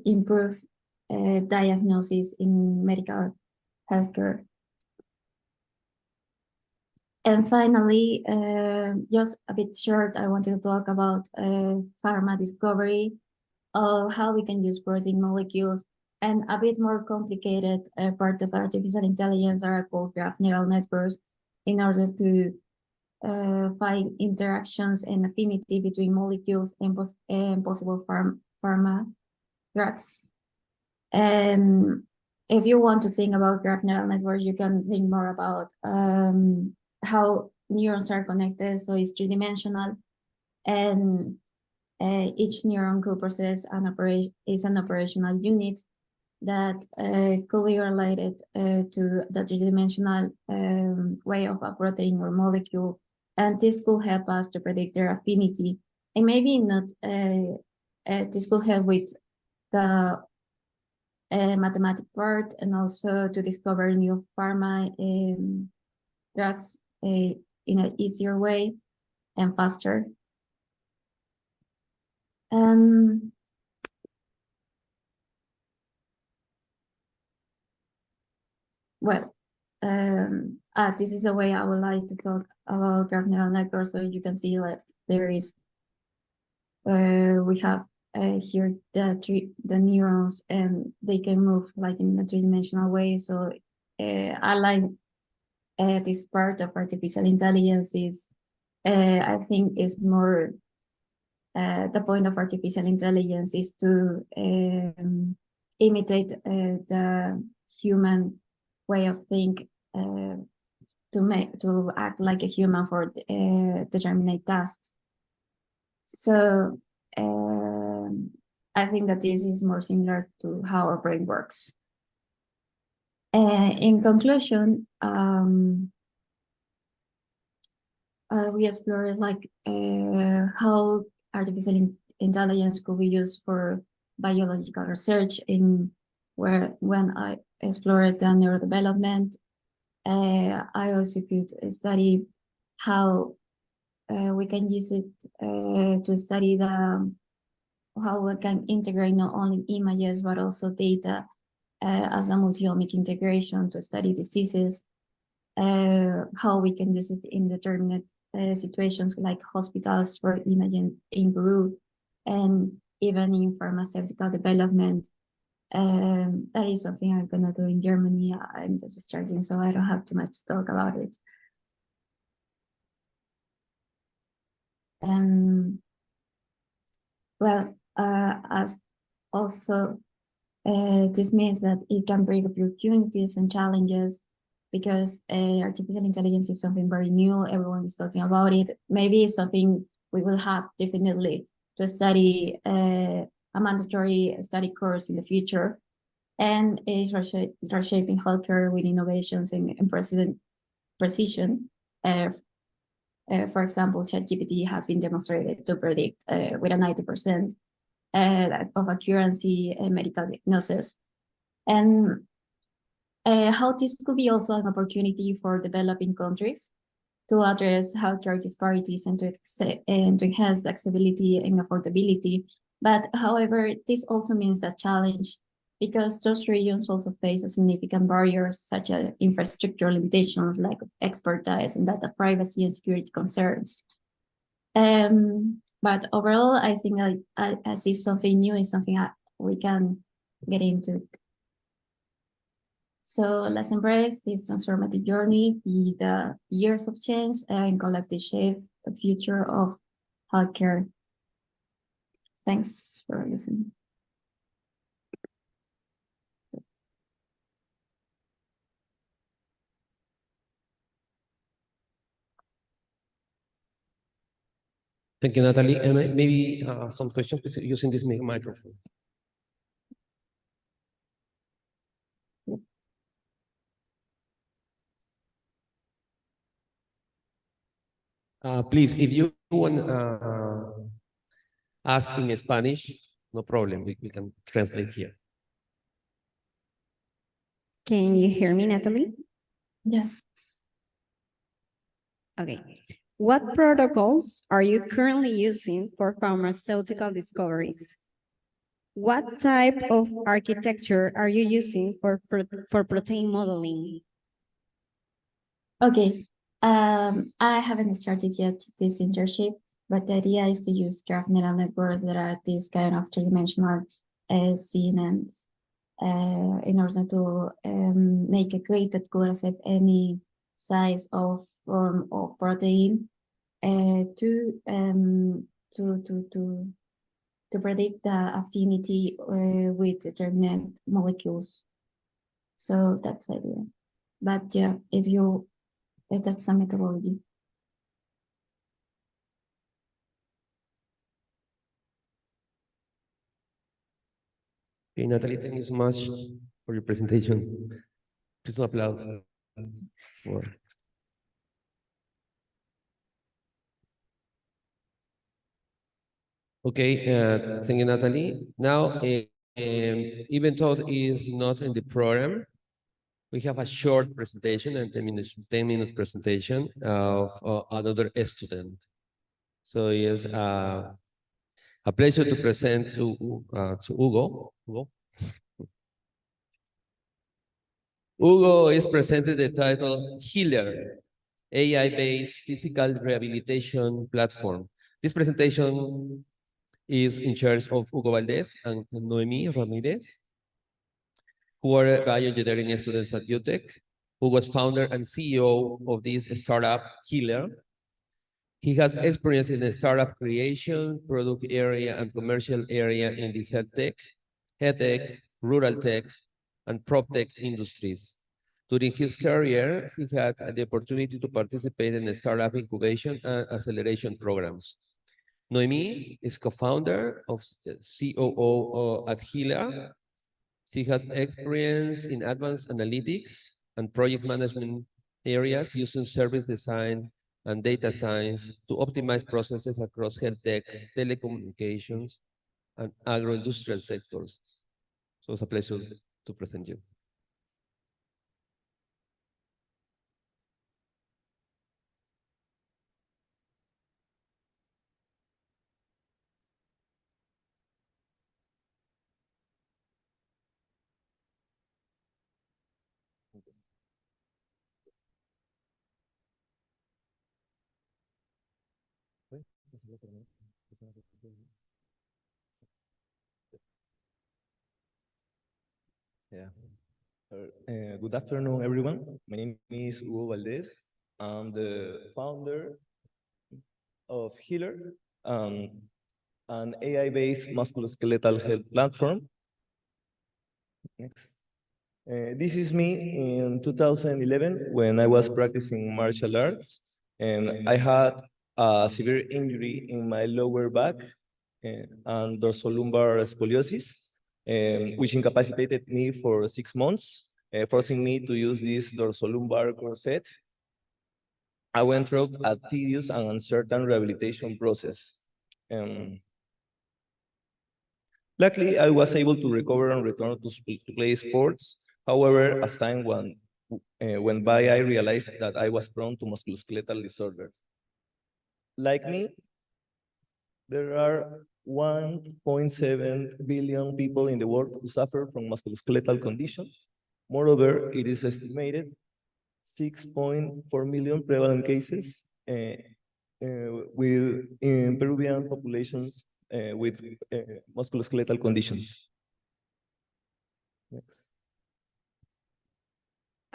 improve diagnosis in medical healthcare. And finally, just a bit short, I wanted to talk about pharma discovery, how we can use protein molecules, and a bit more complicated part of artificial intelligence are called graph neural networks in order to find interactions and affinity between molecules and possible pharma drugs. And if you want to think about graph neural networks, you can think more about how neurons are connected, so it's three-dimensional, and each neuron could process an operational unit that could be related to the three-dimensional way of a protein or molecule, and this could help us to predict their affinity, and maybe not. This could help with the mathematic part, and also to discover new pharma drugs in an easier way and faster. This is a way I would like to talk about graph neural networks, so you can see that there is, we have here the neurons, and they can move like in a three-dimensional way. So I like this part of artificial intelligence is, I think is more, the point of artificial intelligence is to imitate the human way of think, to act like a human for determinate tasks. So I think that this is more similar to how our brain works. In conclusion, we explored like how artificial intelligence could be used for biological research when I explored the neurodevelopment. I also could study how we can use it to study how we can integrate not only images but also data as a multi-omic integration to study diseases, how we can use it in determinate situations like hospitals for imaging in Peru, and even in pharmaceutical development. That is something I'm gonna do in Germany. I'm just starting, so I don't have too much to talk about it. As also, this means that it can bring opportunities and challenges, because artificial intelligence is something very new. Everyone is talking about it. Maybe it's something we will have definitely to study a mandatory study course in the future, and is reshaping healthcare with innovations and precision. For example, ChatGPT has been demonstrated to predict with a 90% of accuracy medical diagnosis. And how this could be also an opportunity for developing countries to address healthcare disparities and to enhance accessibility and affordability But however, this also means a challenge because those regions also face significant barriers such as infrastructure limitations, lack of expertise, and data privacy and security concerns. But overall, I think I see something new is something we can get into. So let's embrace this transformative journey, be the years of change and collectively shape the future of healthcare. Thanks for listening. Thank you, Natalie. And maybe some questions using this microphone. Please, if you want ask in Spanish, no problem. We can translate here. Can you hear me, Natalie? Yes. Okay. What protocols are you currently using for pharmaceutical discoveries? What type of architecture are you using for protein modeling? Okay. I haven't started yet this internship, but the idea is to use graph neural networks that are this kind of three-dimensional CNNs in order to make a grid that could accept any size of form of protein to predict the affinity with determined molecules. So that's the idea. But yeah, if that's a methodology. Okay, Natalie, thank you so much for your presentation. Please applause for. Okay, thank you, Natalie. Now, even though it is not in the program, we have a short presentation and 10 minutes presentation of another student. So yes, a pleasure to present to Hugo. Hugo is presented the title Healer, AI-based physical rehabilitation platform. This presentation is in charge of Hugo Valdez and Noemi Ramirez, who are bioengineering students at UTEC, who was founder and CEO of this startup, Healer. He has experience in the startup creation, product area, and commercial area in the health tech, rural tech, and prop tech industries. During his career, he had the opportunity to participate in the startup incubation and acceleration programs. Noemi is co-founder of COO at Healer. She has experience in advanced analytics and project management areas using service design and data science to optimize processes across health tech, telecommunications, and agro-industrial sectors. So it's a pleasure to present you. Yeah. Good afternoon, everyone. My name is Hugo Valdez. I'm the founder of Healer, an AI-based musculoskeletal health platform. Next. This is me in 2011 when I was practicing martial arts, and I had a severe injury in my lower back and dorsolumbar scoliosis, which incapacitated me for 6 months, forcing me to use this dorsolumbar corset. I went through a tedious and uncertain rehabilitation process. Luckily, I was able to recover and return to play sports. However, as time went by, I realized that I was prone to musculoskeletal disorders. Like me, there are 1.7 billion people in the world who suffer from musculoskeletal conditions. Moreover, it is estimated 6.4 million prevalent cases in Peruvian populations with musculoskeletal conditions. Next.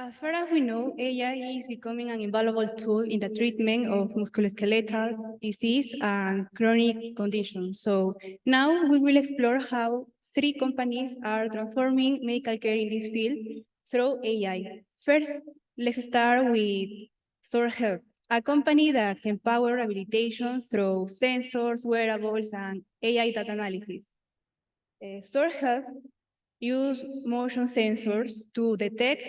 As far as we know, AI is becoming an invaluable tool in the treatment of musculoskeletal disease and chronic conditions. So now we will explore how 3 companies are transforming medical care in this field through AI. First, let's start with Thor Health, a company that empowers rehabilitation through sensors, wearables, and AI data analysis. Thor Health use motion sensors to detect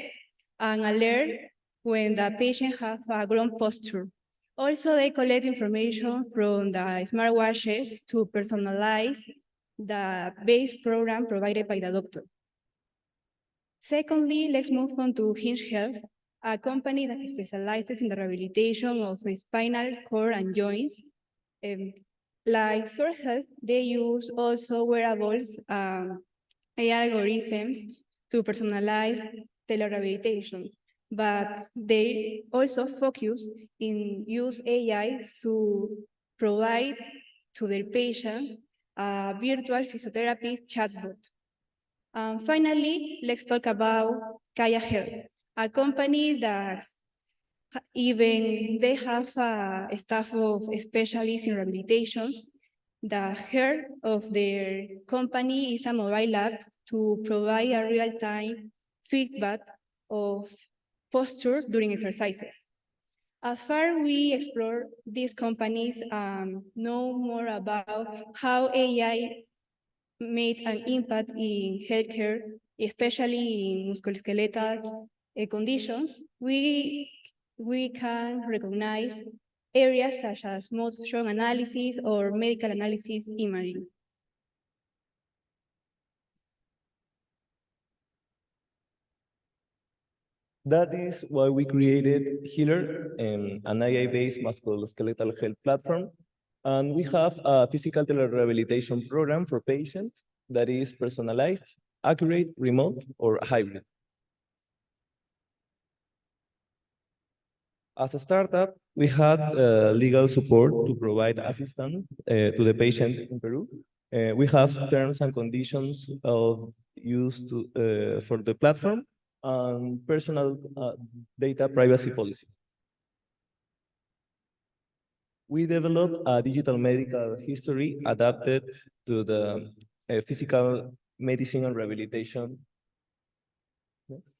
and alert when the patient has a wrong posture. Also, they collect information from the smartwatches to personalize the base program provided by the doctor. Secondly, let's move on to Hinge Health, a company that specializes in the rehabilitation of spinal cord and joints. Like Thor Health, they use also wearables AI algorithms to personalize telerehabilitation, but they also focus in use AI to provide to their patients a virtual physiotherapy chatbot. Finally, let's talk about Kaya Health, a company that even they have a staff of specialists in rehabilitation. The heart of their company is a mobile app to provide a real-time feedback of posture during exercises. As far we explore these companies, know more about how AI made an impact in healthcare, especially in musculoskeletal conditions, we can recognize areas such as motion analysis or medical analysis imaging. That is why we created Healer, an AI-based musculoskeletal health platform. And we have a physical telerehabilitation program for patients that is personalized, accurate, remote, or hybrid. As a startup, we had legal support to provide assistance to the patient in Peru. We have terms and conditions of use for the platform and personal data privacy policy. We developed a digital medical history adapted to the physical medicine and rehabilitation. Next.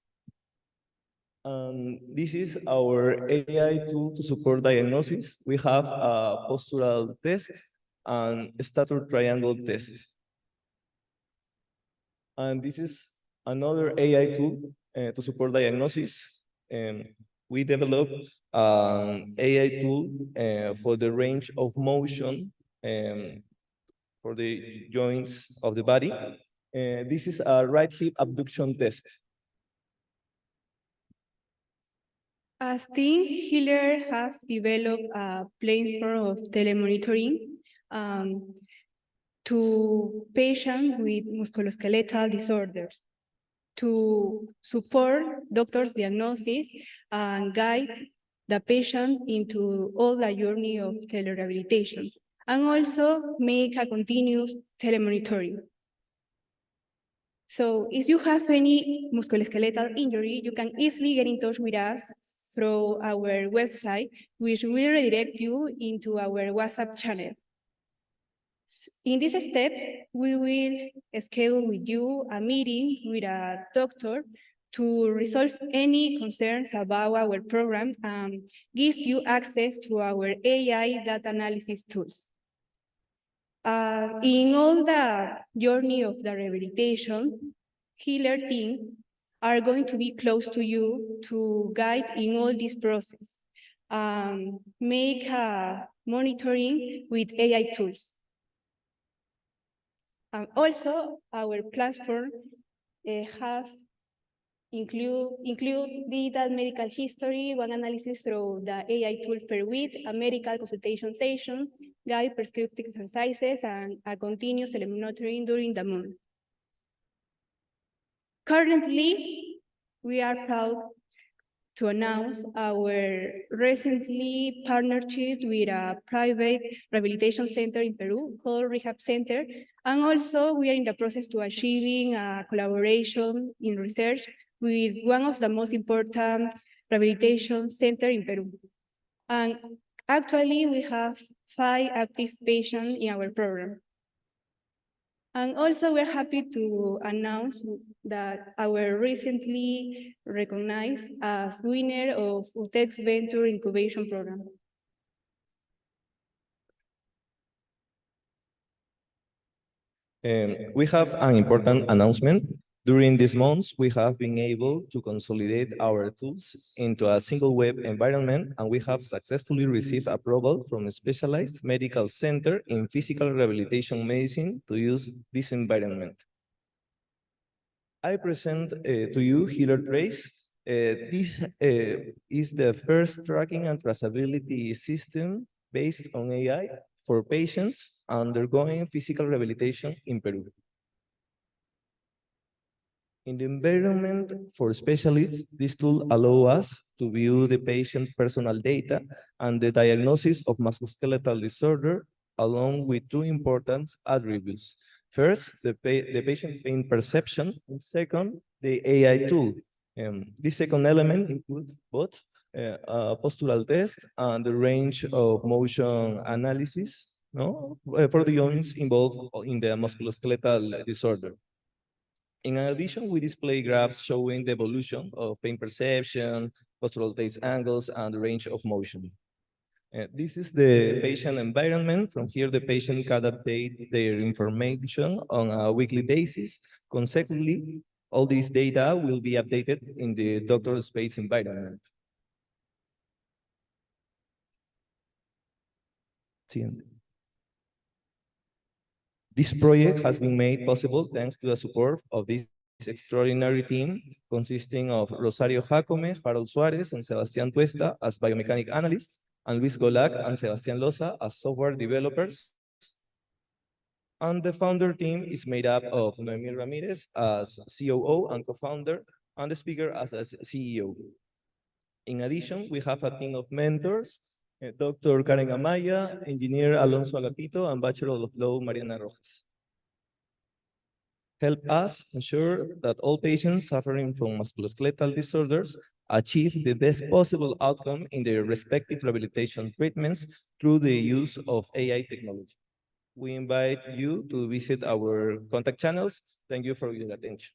This is our AI tool to support diagnosis. We have a postural test and stature triangle test. And this is another AI tool to support diagnosis. We developed an AI tool for the range of motion for the joints of the body. This is a right hip abduction test. As Team Healer has developed a platform of telemonitoring to patients with musculoskeletal disorders to support doctors' diagnosis and guide the patient into all the journey of telerehabilitation, and also make a continuous telemonitoring. So if you have any musculoskeletal injury, you can easily get in touch with us through our website, which will redirect you into our WhatsApp channel. In this step, we will schedule with you a meeting with a doctor to resolve any concerns about our program and give you access to our AI data analysis tools. In all the journey of the rehabilitation, Healer team are going to be close to you to guide in all this process, make a monitoring with AI tools. Also, our platform have include digital medical history, one analysis through the AI tool per week, a medical consultation session, guide prescriptive exercises, and a continuous telemonitoring during the month. Currently, we are proud to announce our recently partnership with a private rehabilitation center in Peru called Rehab Center. And also we are in the process to achieving a collaboration in research with one of the most important rehabilitation center in Peru. And actually we have 5 active patients in our program. And also we're happy to announce that our recently recognized as winner of UTEC's Venture Incubation Program. We have an important announcement. During these months, we have been able to consolidate our tools into a single web environment, and we have successfully received approval from a specialized medical center in physical rehabilitation medicine to use this environment. I present to you Healer Trace. This is the first tracking and traceability system based on AI for patients undergoing physical rehabilitation in Peru. In the environment for specialists, this tool allows us to view the patient's personal data and the diagnosis of musculoskeletal disorder, along with 2 important attributes. First, the patient pain perception, and second, the AI tool. This second element includes both a postural test and the range of motion analysis, for the joints involved in the musculoskeletal disorder. In addition, we display graphs showing the evolution of pain perception, postural test angles, and the range of motion. This is the patient environment. From here, the patient can update their information on a weekly basis. Consequently, all this data will be updated in the doctor space environment. This project has been made possible thanks to the support of this extraordinary team consisting of Rosario Jacome, Harold Suarez, and Sebastián Tuesta as biomechanic analysts, and Luis Golac and Sebastián Loza as software developers. And the founder team is made up of Noemí Ramirez as COO and co-founder, and the speaker as CEO. In addition, we have a team of mentors, Dr. Karen Amaya, Engineer Alonso Agapito, and Bachelor of Law Mariana Rojas. Help us ensure that all patients suffering from musculoskeletal disorders achieve the best possible outcome in their respective rehabilitation treatments through the use of AI technology. We invite you to visit our contact channels. Thank you for your attention.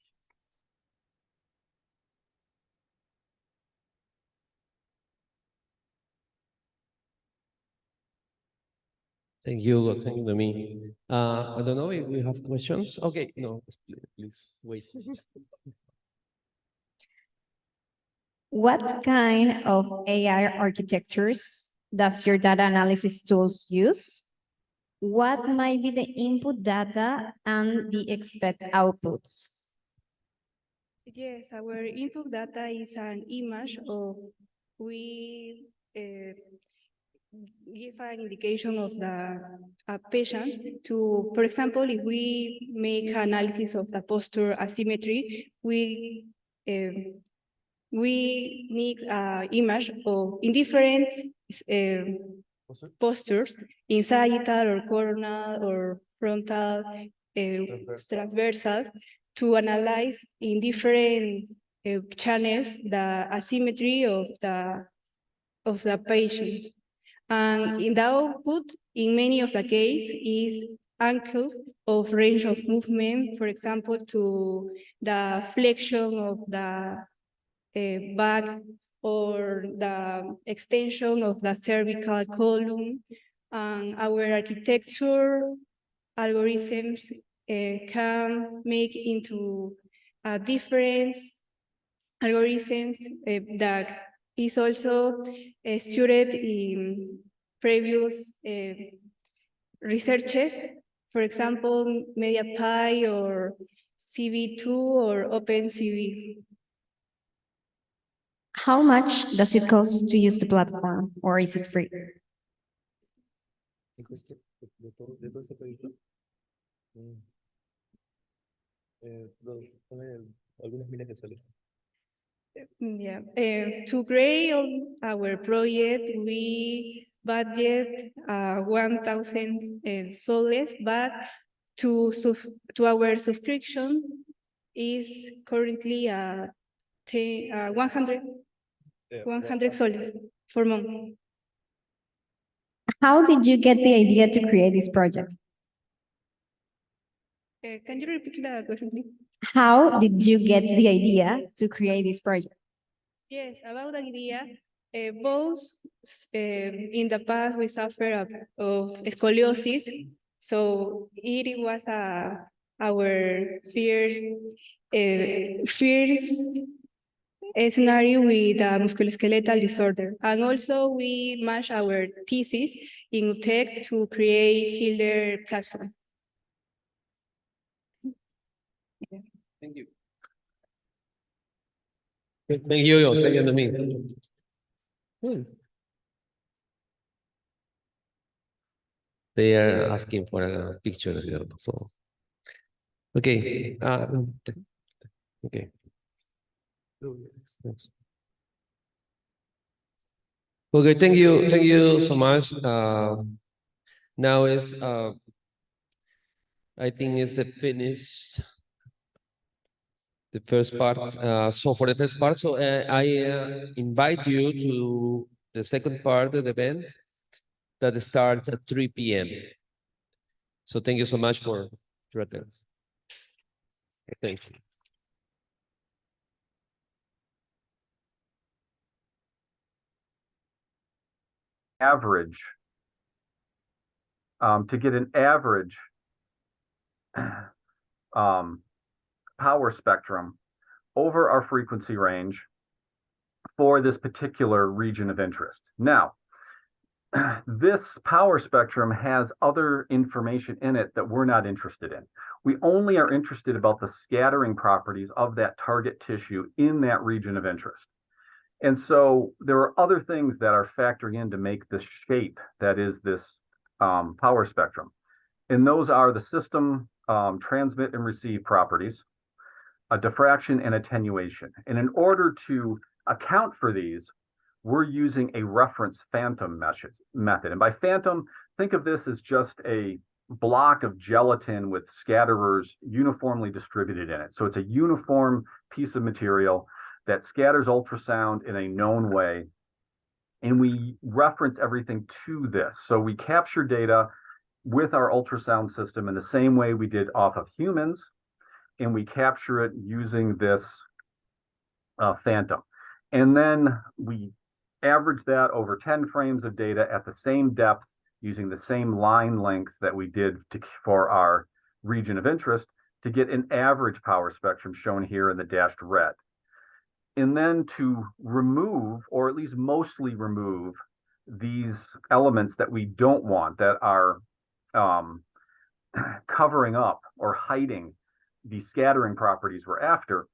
Thank you, Noemí. I don't know if we have questions. Okay, no, please wait. What kind of AI architectures does your data analysis tools use? What might be the input data and the expected outputs? Yes, our input data is an image of we give an indication of the patient to, for example, if we make analysis of the posture asymmetry, we need an image of in different postures, in sagittal or coronal or frontal, transversal, to analyze in different channels the asymmetry of the patient. And in the output, in many of the cases, is angles of range of movement, for example, to the flexion of the back or the extension of the cervical column. And our architecture algorithms can make into different algorithms that is also studied in previous researches, for example, MediaPy or CV2 or OpenCV. How much does it cost to use the platform, or is it free? Yeah, to grade on our project, we budget 1,000 soles, but to our subscription is currently 100 soles for month. How did you get the idea to create this project? Can you repeat the question, please? How did you get the idea to create this project? Yes, about the idea, both in the past we suffered of scoliosis, so it was our first scenario with musculoskeletal disorder, and also we match our thesis in UTEC to create healer platform. Thank you. Thank you, Nomi. They are asking for a picture, so. Okay, okay. Okay, thank you so much. Now is, I think is the finish. The first part, so for the first part, so I invite you to the second part of the event that starts at 3 p.m. So thank you so much for your attendance. Thank you. Average, to get an average power spectrum over our frequency range for this particular region of interest. Now, this power spectrum has other information in it that we're not interested in. We only are interested about the scattering properties of that target tissue in that region of interest. And so there are other things that are factoring in to make this shape that is this power spectrum. And those are the system transmit and receive properties, diffraction and attenuation. And in order to account for these, we're using a reference phantom method. And by phantom, think of this as just a block of gelatin with scatterers uniformly distributed in it. So it's a uniform piece of material that scatters ultrasound in a known way. And we reference everything to this. So we capture data with our ultrasound system in the same way we did off of humans, and we capture it using this phantom. And then we average that over 10 frames of data at the same depth using the same line length that we did for our region of interest to get an average power spectrum shown here in the dashed red. And then to remove, or at least mostly remove, these elements that we don't want, that are covering up or hiding the scattering properties we're after,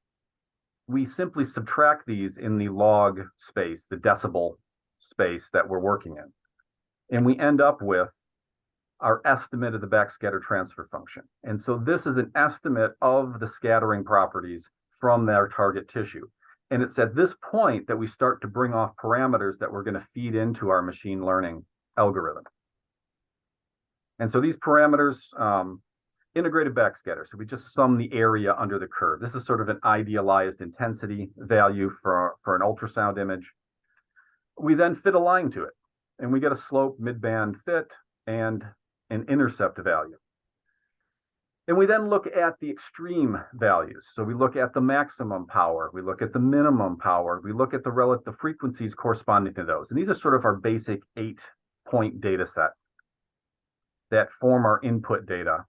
we simply subtract these in the log space, the decibel space that we're working in. And we end up with our estimate of the backscatter transfer function. And so this is an estimate of the scattering properties from their target tissue. And it's at this point that we start to bring off parameters that we're going to feed into our machine learning algorithm. And so these parameters, integrated backscatter. So we just sum the area under the curve. This is sort of an idealized intensity value for an ultrasound image. We then fit a line to it, and we get a slope, midband fit, and an intercept value. And we then look at the extreme values. So we look at the maximum power, we look at the minimum power, we look at the relative frequencies corresponding to those. And these are sort of our basic 8-point data set that form our input data.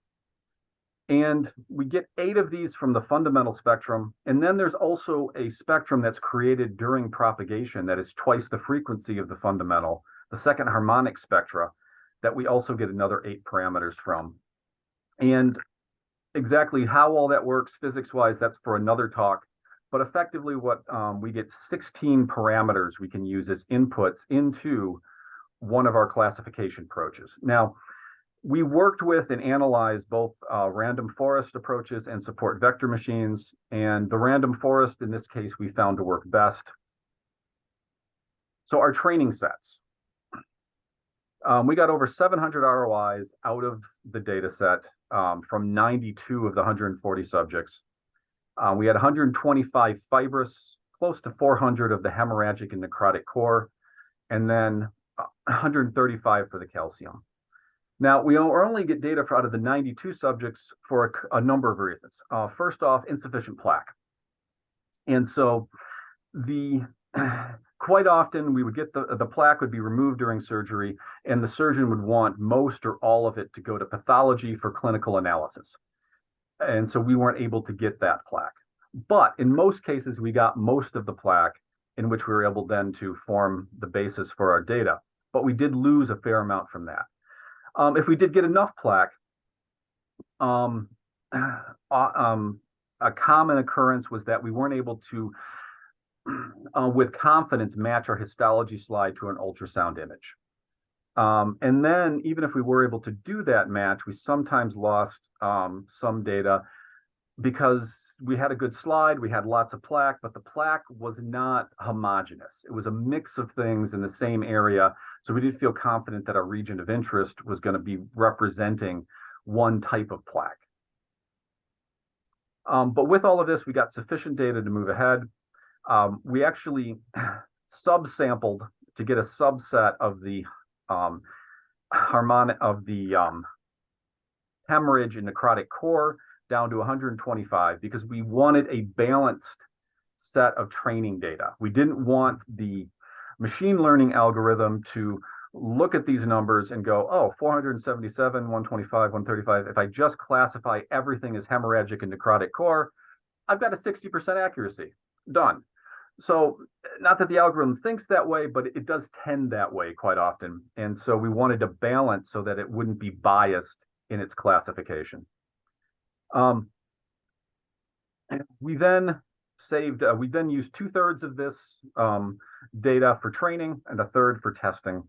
And we get 8 of these from the fundamental spectrum. And then there's also a spectrum that's created during propagation that is twice the frequency of the fundamental, the second harmonic spectra, that we also get another 8 parameters from. And exactly how all that works physics-wise, that's for another talk. but effectively what we get 16 parameters we can use as inputs into one of our classification approaches. Now, we worked with and analyzed both random forest approaches and support vector machines, and the random forest in this case we found to work best. So our training sets. We got over 700 ROIs out of the data set from 92 of the 140 subjects. We had 125 fibrous, close to 400 of the hemorrhagic and necrotic core, and then 135 for the calcium. Now, we only get data out of the 92 subjects for a number of reasons. First off, insufficient plaque. And so quite often we would get the plaque would be removed during surgery, and the surgeon would want most or all of it to go to pathology for clinical analysis. And so we weren't able to get that plaque. But in most cases, we got most of the plaque, in which we were able then to form the basis for our data. But we did lose a fair amount from that. If we did get enough plaque, a common occurrence was that we weren't able to, with confidence, match our histology slide to an ultrasound image. And then even if we were able to do that match, we sometimes lost some data because we had a good slide, we had lots of plaque, but the plaque was not homogeneous. It was a mix of things in the same area. So we didn't feel confident that our region of interest was going to be representing one type of plaque. But with all of this, we got sufficient data to move ahead. We actually subsampled to get a subset of the hemorrhage and necrotic core down to 125 because we wanted a balanced set of training data. We didn't want the machine learning algorithm to look at these numbers and go, oh, 477, 125, 135. If I just classify everything as hemorrhagic and necrotic core, I've got a 60% accuracy. Done. So not that the algorithm thinks that way, but it does tend that way quite often. And so we wanted to balance so that it wouldn't be biased in its classification. We then used 2/3 of this data for training and 1/3 for testing.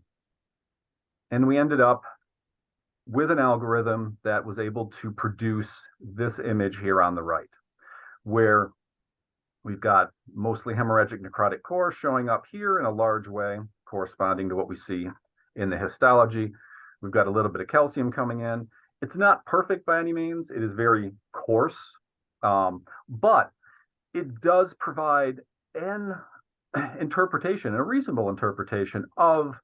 And we ended up with an algorithm that was able to produce this image here on the right, where we've got mostly hemorrhagic necrotic core showing up here in a large way, corresponding to what we see in the histology. We've got a little bit of calcium coming in. It's not perfect by any means. It is very coarse, but it does provide an interpretation, a reasonable interpretation of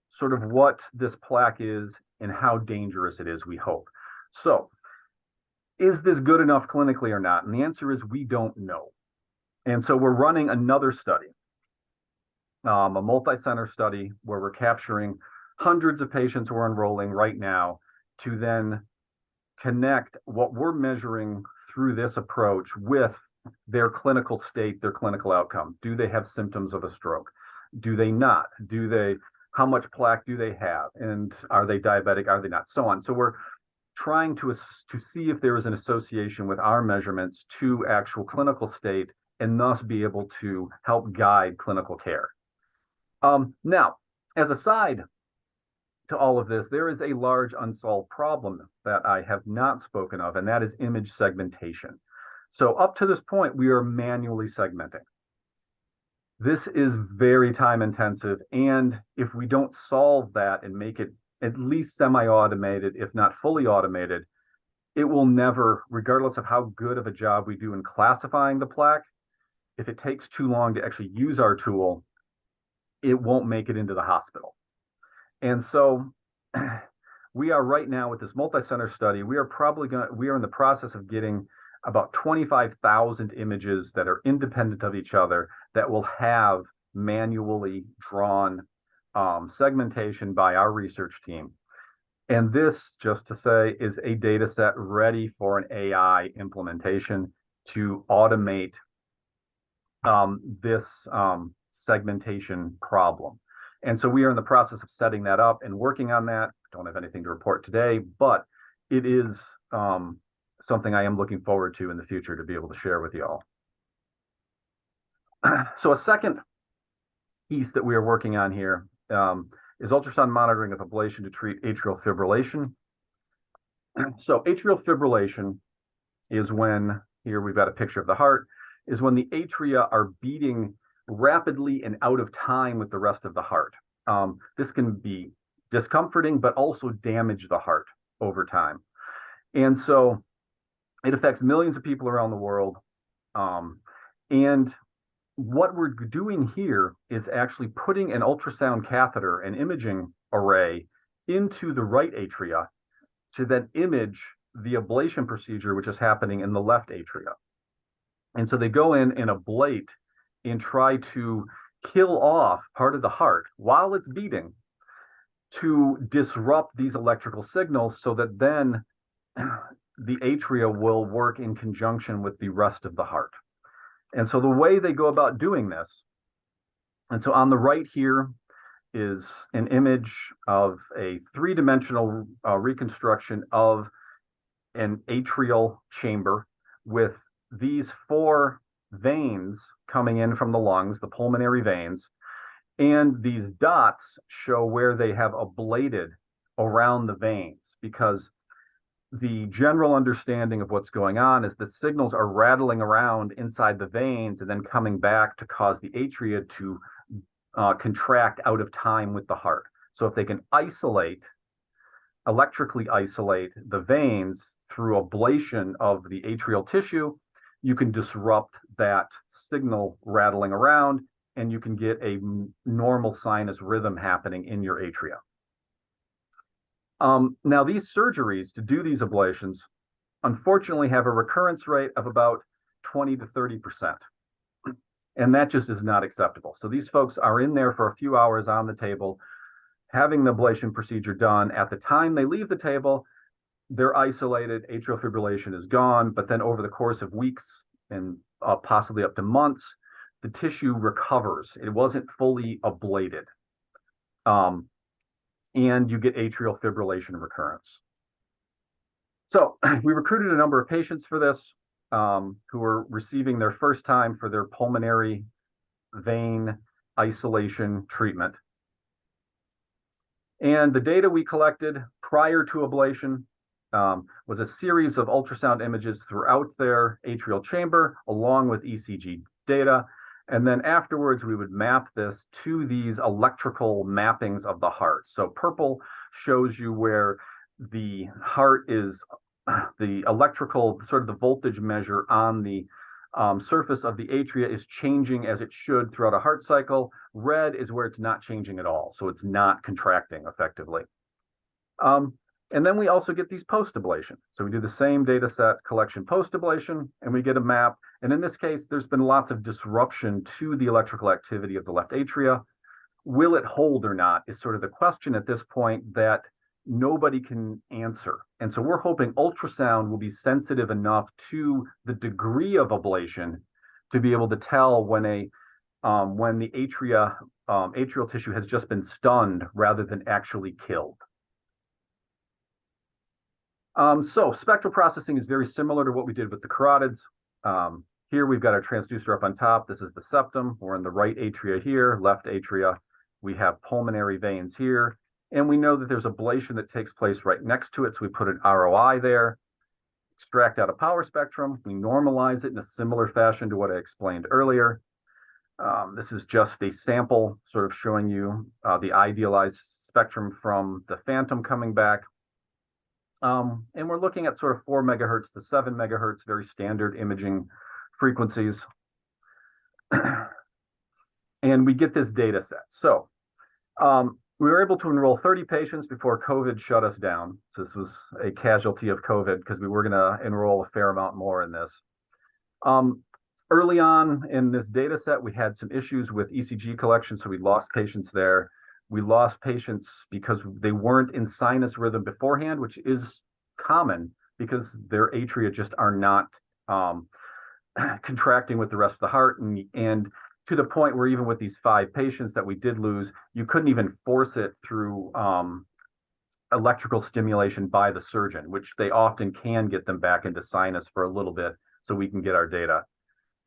sort of what this plaque is and how dangerous it is, we hope. So is this good enough clinically or not? And the answer is we don't know. And so we're running another study, a multi-center study where we're capturing hundreds of patients who are enrolling right now to then connect what we're measuring through this approach with their clinical state, their clinical outcome. Do they have symptoms of a stroke? Do they not? How much plaque do they have? And are they diabetic? Are they not? So on. So we're trying to see if there is an association with our measurements to actual clinical state and thus be able to help guide clinical care. Now, as a side to all of this, there is a large unsolved problem that I have not spoken of, and that is image segmentation. So up to this point, we are manually segmenting. This is very time intensive, and if we don't solve that and make it at least semi-automated, if not fully automated, it will never, regardless of how good of a job we do in classifying the plaque, if it takes too long to actually use our tool, it won't make it into the hospital. And so we are right now with this multi-center study, we are in the process of getting about 25,000 images that are independent of each other that will have manually drawn segmentation by our research team. And this, just to say, is a data set ready for an AI implementation to automate this segmentation problem. And so we are in the process of setting that up and working on that. Don't have anything to report today, but it is something I am looking forward to in the future to be able to share with you all. So a second piece that we are working on here is ultrasound monitoring of ablation to treat atrial fibrillation. So atrial fibrillation is when, here we've got a picture of the heart, is when the atria are beating rapidly and out of time with the rest of the heart. This can be discomforting, but also damage the heart over time. And so it affects millions of people around the world. And what we're doing here is actually putting an ultrasound catheter, an imaging array, into the right atria to then image the ablation procedure, which is happening in the left atria. And so they go in and ablate and try to kill off part of the heart while it's beating to disrupt these electrical signals so that then the atria will work in conjunction with the rest of the heart. And so the way they go about doing this, and so on the right here is an image of a three-dimensional reconstruction of an atrial chamber with these four veins coming in from the lungs, the pulmonary veins, and these dots show where they have ablated around the veins, because the general understanding of what's going on is the signals are rattling around inside the veins and then coming back to cause the atria to contract out of time with the heart. So if they can electrically isolate the veins through ablation of the atrial tissue, you can disrupt that signal rattling around and you can get a normal sinus rhythm happening in your atria. Now, these surgeries to do these ablations, unfortunately, have a recurrence rate of about 20 to 30%. And that just is not acceptable. So these folks are in there for a few hours on the table, having the ablation procedure done. At the time they leave the table, they're isolated, atrial fibrillation is gone, but then over the course of weeks and possibly up to months, the tissue recovers. It wasn't fully ablated. And you get atrial fibrillation recurrence. So we recruited a number of patients for this who were receiving their first time for their pulmonary vein isolation treatment. And the data we collected prior to ablation was a series of ultrasound images throughout their atrial chamber, along with ECG data. And then afterwards, we would map this to these electrical mappings of the heart. So purple shows you where the heart is, the electrical, sort of the voltage measure on the surface of the atria is changing as it should throughout a heart cycle. Red is where it's not changing at all. So it's not contracting effectively. And then we also get these post-ablation. So we do the same data set collection post-ablation, and we get a map. And in this case, there's been lots of disruption to the electrical activity of the left atria. Will it hold or not is sort of the question at this point that nobody can answer. And so we're hoping ultrasound will be sensitive enough to the degree of ablation to be able to tell when the atrial tissue has just been stunned rather than actually killed. So spectral processing is very similar to what we did with the carotids. Here we've got our transducer up on top. This is the septum. We're in the right atria here, left atria. We have pulmonary veins here. And we know that there's ablation that takes place right next to it. So we put an ROI there, extract out a power spectrum. We normalize it in a similar fashion to what I explained earlier. This is just a sample sort of showing you the idealized spectrum from the phantom coming back. And we're looking at sort of 4 megahertz to 7 megahertz, very standard imaging frequencies. And we get this data set. So we were able to enroll 30 patients before COVID shut us down. So this was a casualty of COVID because we were going to enroll a fair amount more in this. Early on in this data set, we had some issues with ECG collection, so we lost patients there. We lost patients because they weren't in sinus rhythm beforehand, which is common because their atria just are not contracting with the rest of the heart. And to the point where even with these 5 patients that we did lose, you couldn't even force it through electrical stimulation by the surgeon, which they often can get them back into sinus for a little bit so we can get our data.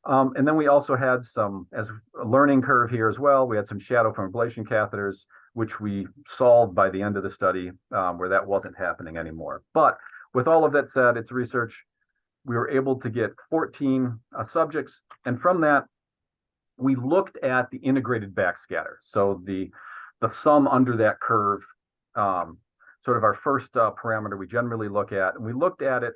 And then we also had some, as a learning curve here as well, we had some shadow from ablation catheters, which we solved by the end of the study, where that wasn't happening anymore. But with all of that said, it's research. We were able to get 14 subjects, and from that, we looked at the integrated backscatter. So the sum under that curve, sort of our first parameter we generally look at, and we looked at it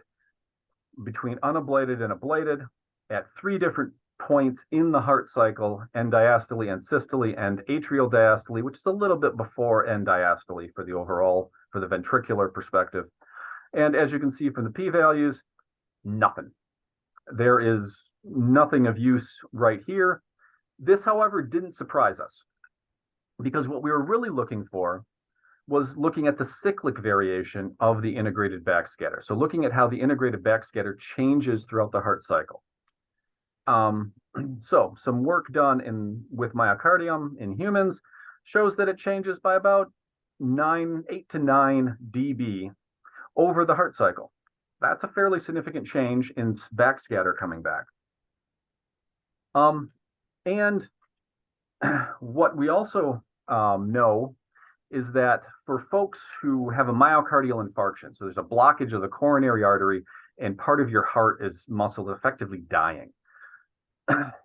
between unablated and ablated at 3 different points in the heart cycle, end diastole and systole and atrial diastole, which is a little bit before end diastole for the overall, for the ventricular perspective. And as you can see from the p-values, nothing. There is nothing of use right here. This, however, didn't surprise us, because what we were really looking for was looking at the cyclic variation of the integrated backscatter. So looking at how the integrated backscatter changes throughout the heart cycle. So some work done with myocardium in humans shows that it changes by about 8 to 9 dB over the heart cycle. That's a fairly significant change in backscatter coming back. And what we also know is that for folks who have a myocardial infarction, so there's a blockage of the coronary artery and part of your heart is muscle effectively dying.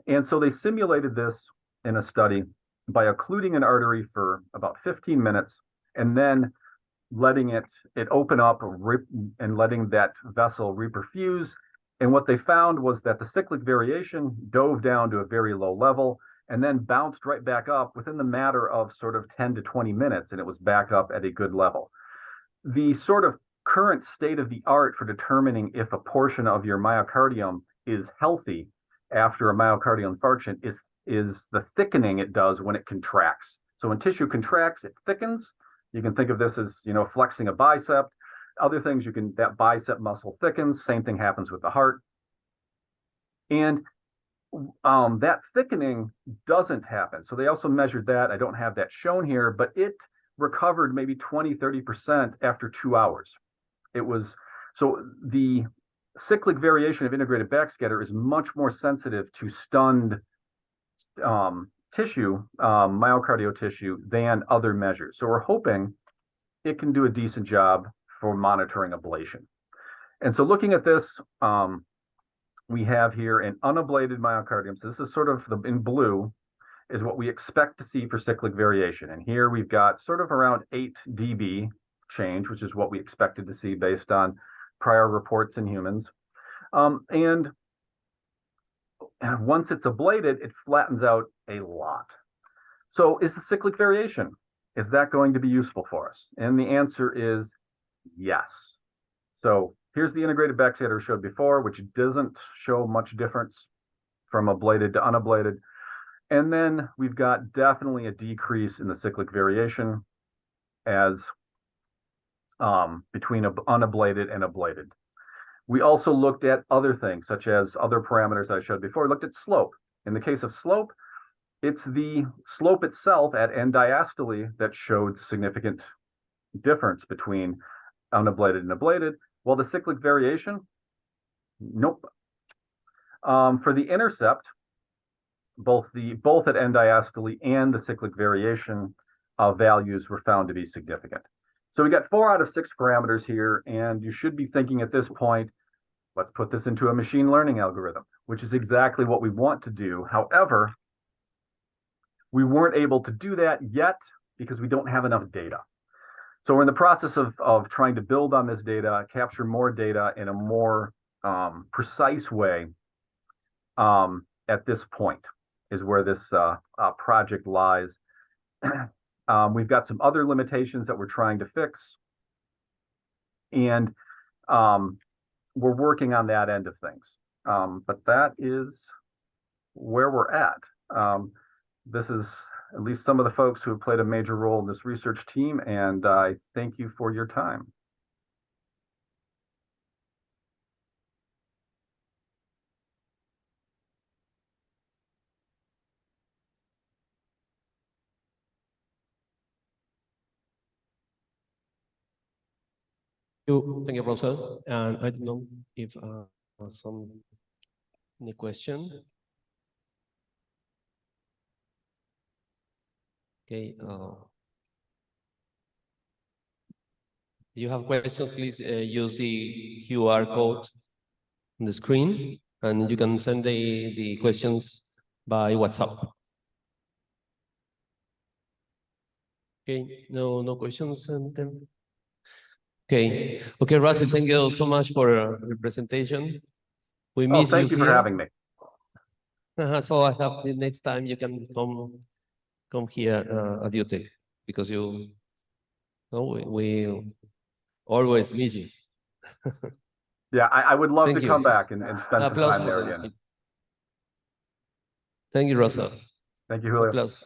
And so they simulated this in a study by occluding an artery for about 15 minutes and then letting it open up and letting that vessel reperfuse. And what they found was that the cyclic variation dove down to a very low level and then bounced right back up within the matter of sort of 10 to 20 minutes, and it was back up at a good level. The sort of current state of the art for determining if a portion of your myocardium is healthy after a myocardial infarction is the thickening it does when it contracts. So when tissue contracts, it thickens. You can think of this as, flexing a bicep. Other things, that bicep muscle thickens. Same thing happens with the heart. And that thickening doesn't happen. So they also measured that. I don't have that shown here, but it recovered maybe 20, 30% after 2 hours. So the cyclic variation of integrated backscatter is much more sensitive to stunned tissue, myocardial tissue, than other measures. So we're hoping it can do a decent job for monitoring ablation. And so looking at this, we have here an unablated myocardium. So this is sort of in blue is what we expect to see for cyclic variation. And here we've got sort of around 8 dB change, which is what we expected to see based on prior reports in humans. And once it's ablated, it flattens out a lot. So is the cyclic variation, is that going to be useful for us? And the answer is yes. So here's the integrated backscatter we showed before, which doesn't show much difference from ablated to unablated. And then we've got definitely a decrease in the cyclic variation as between unablated and ablated. We also looked at other things, such as other parameters I showed before. We looked at slope. In the case of slope, it's the slope itself at end diastole that showed significant difference between unablated and ablated, while the cyclic variation, nope. For the intercept, both at end diastole and the cyclic variation values were found to be significant. So we got 4 out of 6 parameters here, and you should be thinking at this point, let's put this into a machine learning algorithm, which is exactly what we want to do. However, we weren't able to do that yet because we don't have enough data. So we're in the process of trying to build on this data, capture more data in a more precise way at this point is where this project lies. We've got some other limitations that we're trying to fix, and we're working on that end of things. But that is where we're at. This is at least some of the folks who have played a major role in this research team, and I thank you for your time. Thank you, Professor. And I don't know if any question. Okay. If you have questions, please use the QR code on the screen, and you can send the questions by WhatsApp. Okay, no questions. Okay, Russell, thank you so much for your presentation. We Oh, miss thank you for here. having me. So I hope the next time you can come here at UTEC, because we always miss you. Yeah, I would love Thank to you. come back and spend some Applause time there for again. Thank you, Russell. Thank you, Julio. Applause.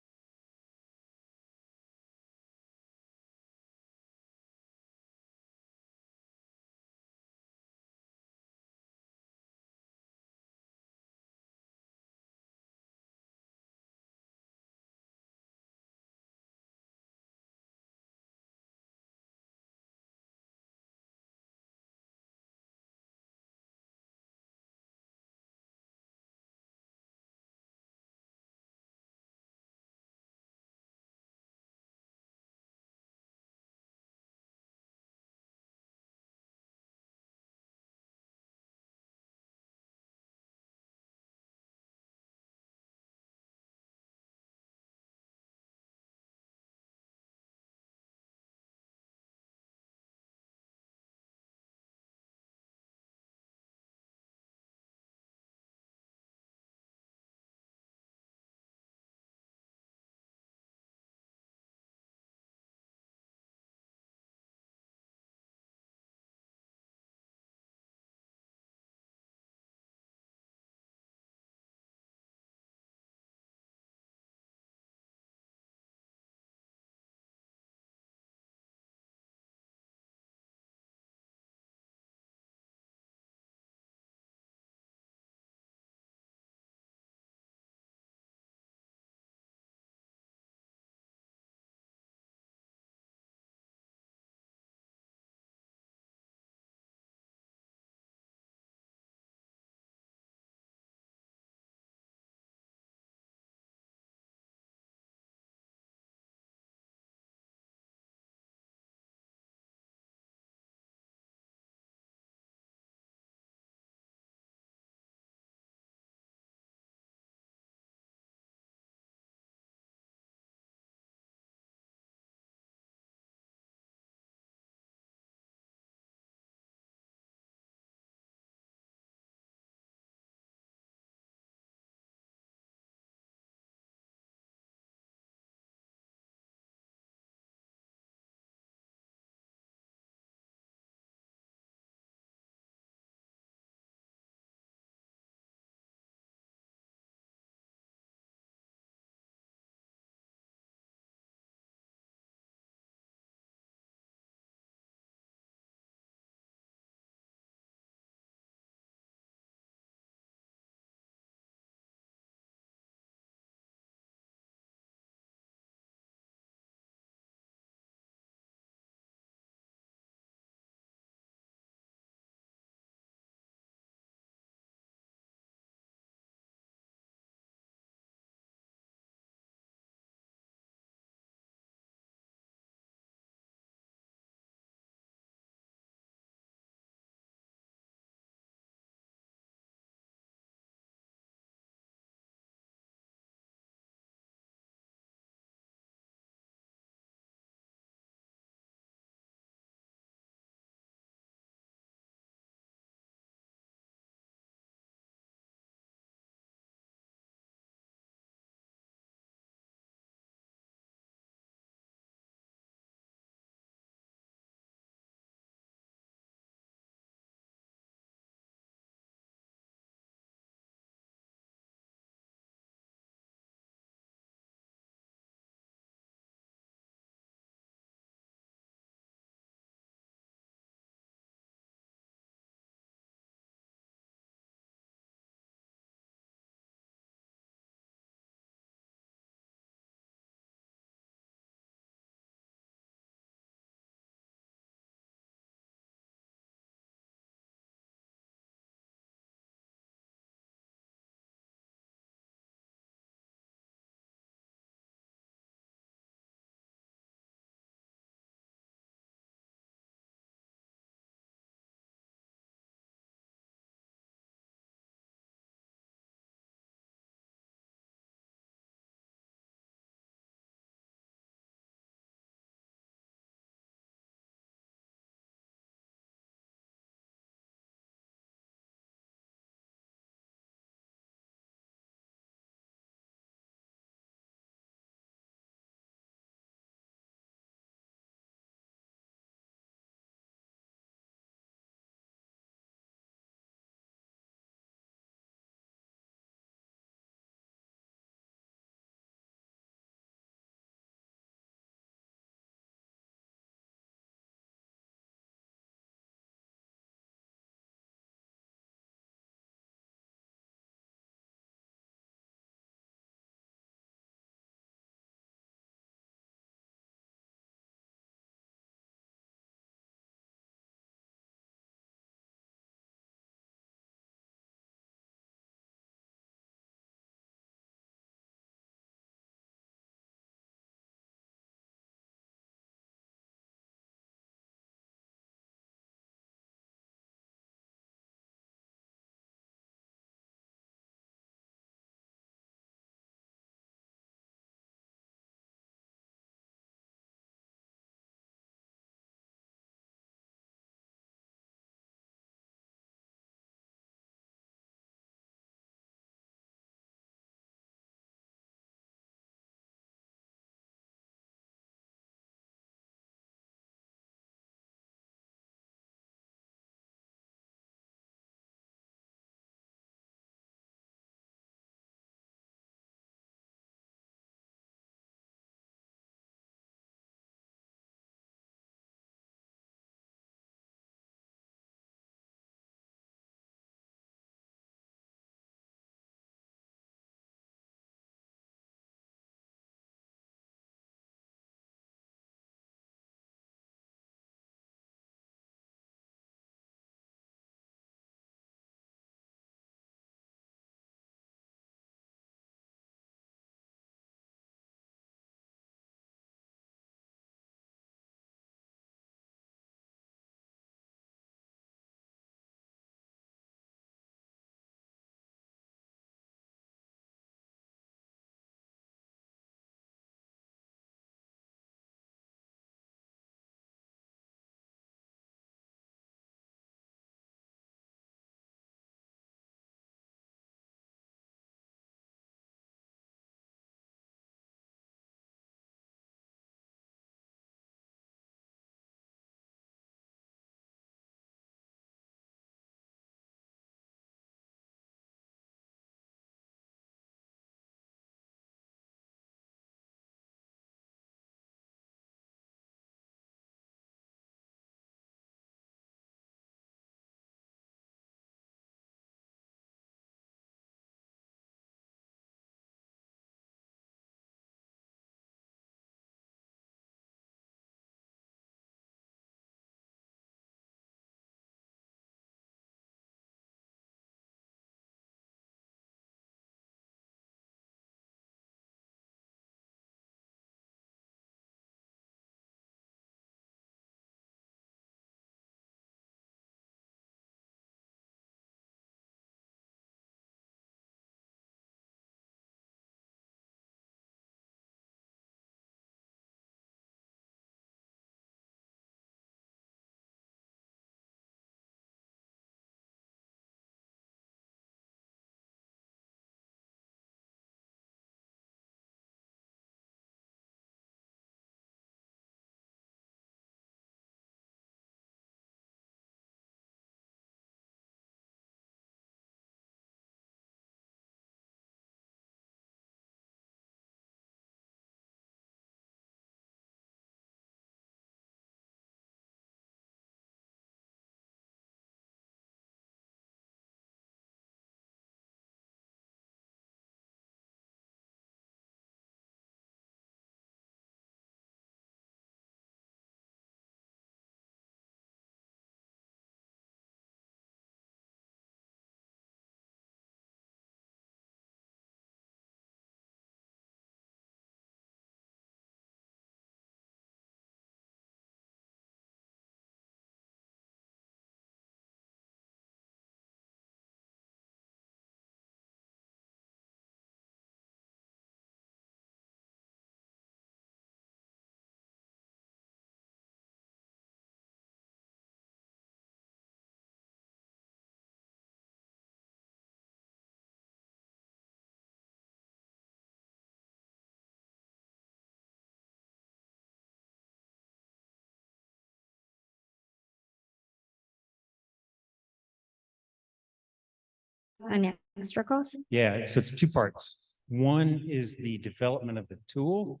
an extra cost? Yeah, so it's two parts. One is the development of the tool,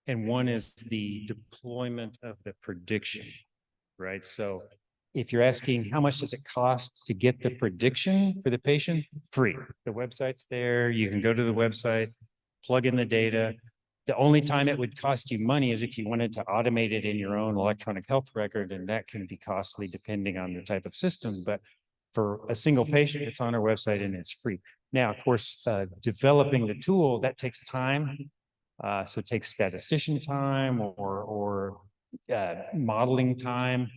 and one is the deployment of the prediction, right? So if you're asking how much does it cost to get the prediction for the patient, free. The website's there. You can go to the website, plug in the data. The only time it would cost you money is if you wanted to automate it in your own electronic health record, and that can be costly depending on the type of system. But for a single patient, it's on our website and it's free. Now, of course, developing the tool, that takes time. So it takes statistician time or modeling time,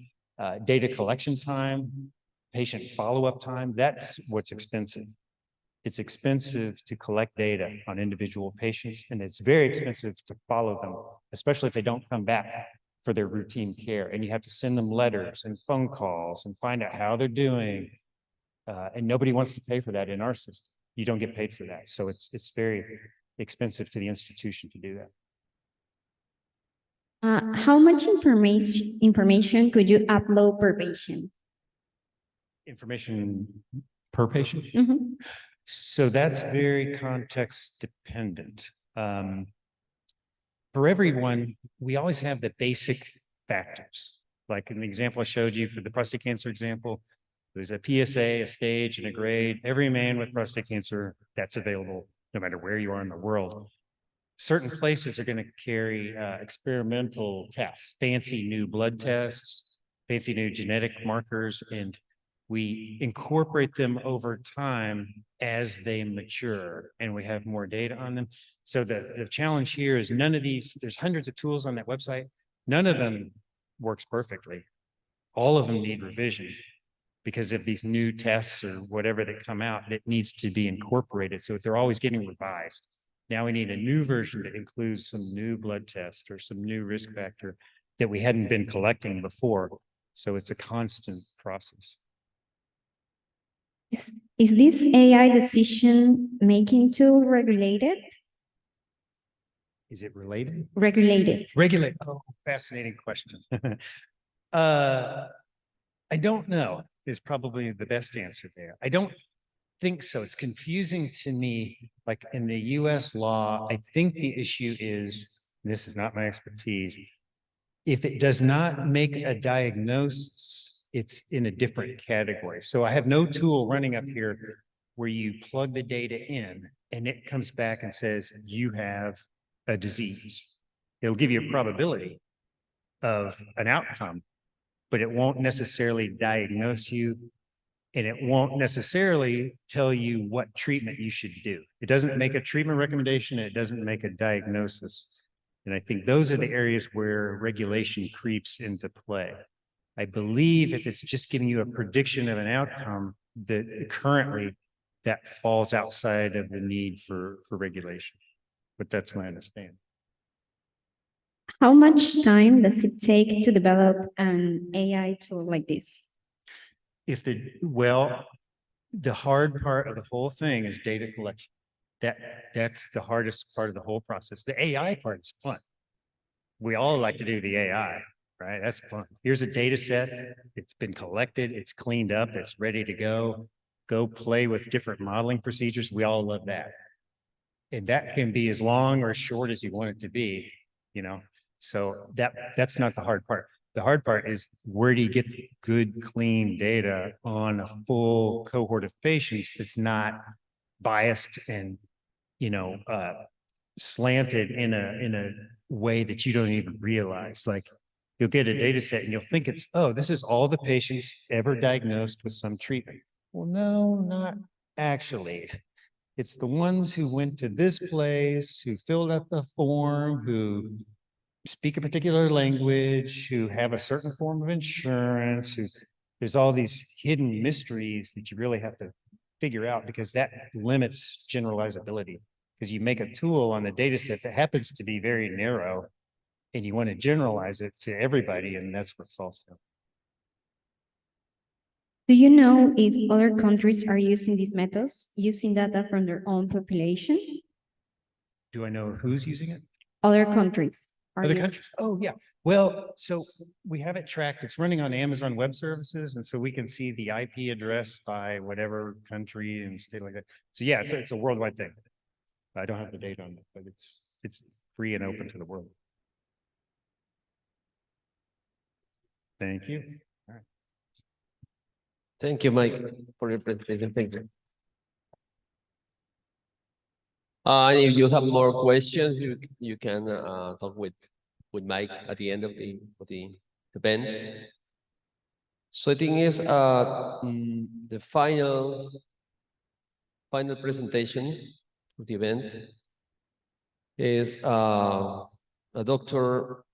data collection time, patient follow-up time. That's what's expensive. It's expensive to collect data on individual patients, and it's very expensive to follow them, especially if they don't come back for their routine care. And you have to send them letters and phone calls and find out how they're doing. And nobody wants to pay for that in our system. You don't get paid for that. So it's very expensive to the institution to do that. How much information could you upload per patient? Information per patient? Mhm. So that's very context dependent. For everyone, we always have the basic factors. Like in the example I showed you for the prostate cancer example, there's a PSA, a stage, and a grade. Every man with prostate cancer, that's available no matter where you are in the world. Certain places are going to carry experimental tests, fancy new blood tests, fancy new genetic markers, and we incorporate them over time as they mature and we have more data on them. So the challenge here is none of these, there's hundreds of tools on that website. None of them works perfectly. All of them need revision because of these new tests or whatever that come out that needs to be incorporated. So they're always getting revised. Now we need a new version that includes some new blood test or some new risk factor that we hadn't been collecting before. So it's a constant process. Is this AI decision-making tool regulated? Is it related? Regulated. Regulate. Oh, fascinating question. I don't know is probably the best answer there. I don't think so. It's confusing to me. Like in the US law, I think the issue is, this is not my expertise, if it does not make a diagnosis, it's in a different category. So I have no tool running up here where you plug the data in and it comes back and says, you have a disease. It'll give you a probability of an outcome, but it won't necessarily diagnose you, and it won't necessarily tell you what treatment you should do. It doesn't make a treatment recommendation, and it doesn't make a diagnosis. And I think those are the areas where regulation creeps into play. I believe if it's just giving you a prediction of an outcome, that currently that falls outside of the need for regulation. But that's my understanding. How much time does it take to develop an AI tool like this? The hard part of the whole thing is data collection. That's the hardest part of the whole process. The AI part is fun. We all like to do the AI, right? That's fun. Here's a data set. It's been collected. It's cleaned up. It's ready to go. Go play with different modeling procedures. We all love that. And that can be as long or as short as you want it to be, you know? So that's not the hard part. The hard part is, where do you get good, clean data on a full cohort of patients that's not biased and, you know, slanted in a way that you don't even realize? Like, you'll get a data set and you'll think it's, oh, this is all the patients ever diagnosed with some treatment. Well, no, not actually. It's the ones who went to this place, who filled out the form, who speak a particular language, who have a certain form of insurance, there's all these hidden mysteries that you really have to figure out, because that limits generalizability. Because you make a tool on a data set that happens to be very narrow, and you want to generalize it to everybody, and that's what falls down. Do you know if other countries are using these methods, using data from their own population? Do I know who's using it? Other countries. are Other used? countries? Oh, yeah. Well, so we have it tracked. It's running on Amazon Web Services, and so we can see the IP address by whatever country and state like that. So yeah, it's a worldwide thing. I don't have the date on it, but it's free and open to the world. Thank you. Thank you, Mike, for your presentation. Thank you. And if you have more questions, you can talk with Mike at the end of the event. So I think is the final presentation of the event is Dr.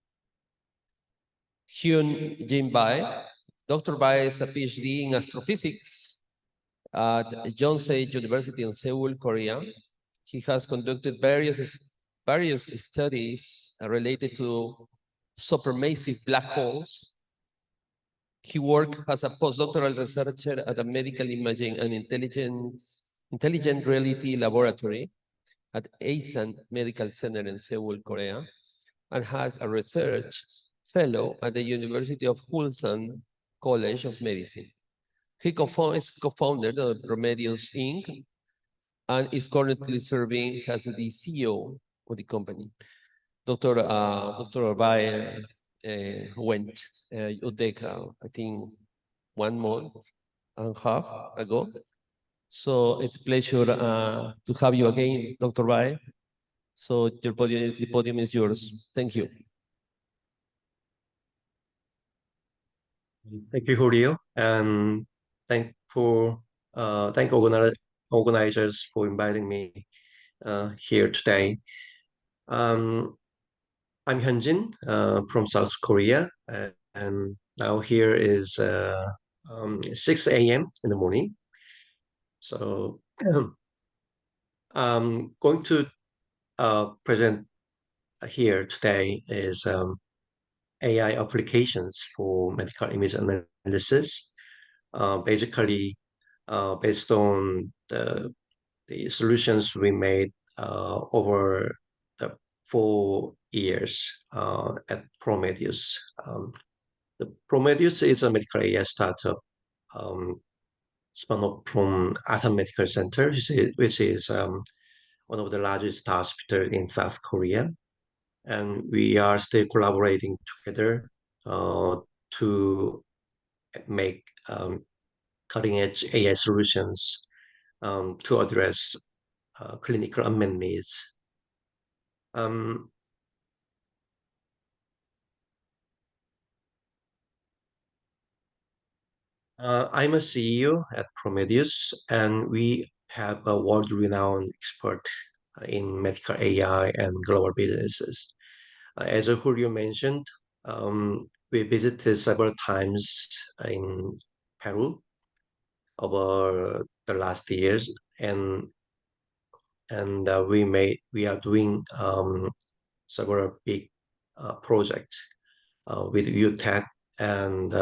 Hyun Jin Bae. Dr. Bae is a PhD in astrophysics at Yonsei University in Seoul, Korea. He has conducted various studies related to supermassive black holes. He worked as a postdoctoral researcher at a medical imaging and intelligent reality laboratory at Asan Medical Center in Seoul, Korea, and has a research fellow at the University of Ulsan College of Medicine. He is co-founder of Promedius Inc. and is currently serving as the CEO of the company. Dr. Bae went UTEC, I think 1 month and a half ago. So it's a pleasure to have you again, Dr. Bae. So the podium is yours. Thank you. Thank you, Julio, and thank organizers for inviting me here today. I'm Hyunjin from South Korea, and now here is 6 a.m. in the morning. So I'm going to present here today is AI applications for medical image analysis, basically based on the solutions we made over the 4 years at Promedius. The Promedius is a medical AI startup spun off from Asan Medical Center, which is one of the largest hospitals in South Korea. And we are still collaborating together to make cutting-edge AI solutions to address clinical unmet needs. I'm a CEO at Promedius, and we have a world-renowned expert in medical AI and global businesses. As Julio mentioned, we visited several times in Peru over the last years, and we are doing several big projects with UTEC and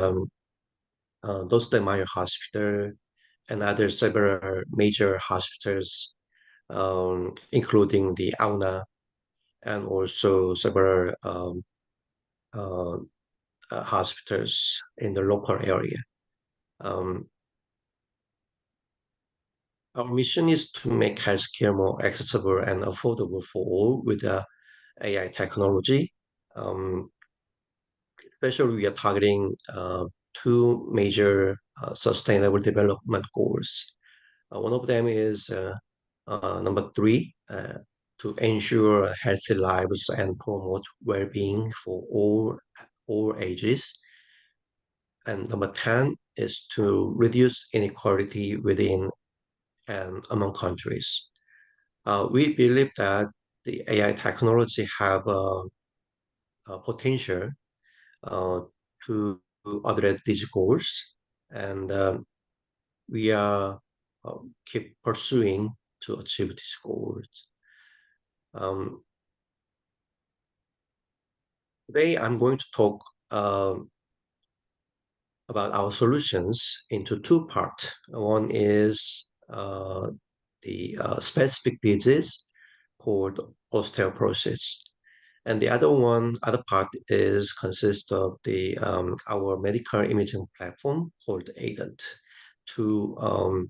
Mayo Hospital and other several major hospitals, including the AUNA and also several hospitals in the local area. Our mission is to make healthcare more accessible and affordable for all with AI technology. Especially, we are targeting 2 major sustainable development goals. One of them is number 3, to ensure healthy lives and promote well-being for all ages. And number 10 is to reduce inequality within and among countries. We believe that the AI technology have a potential to address these goals, and we are keep pursuing to achieve these goals. Today, I'm going to talk about our solutions into 2 parts. One is the specific disease called osteoporosis, And the other part is consists of the our medical imaging platform called ADENT to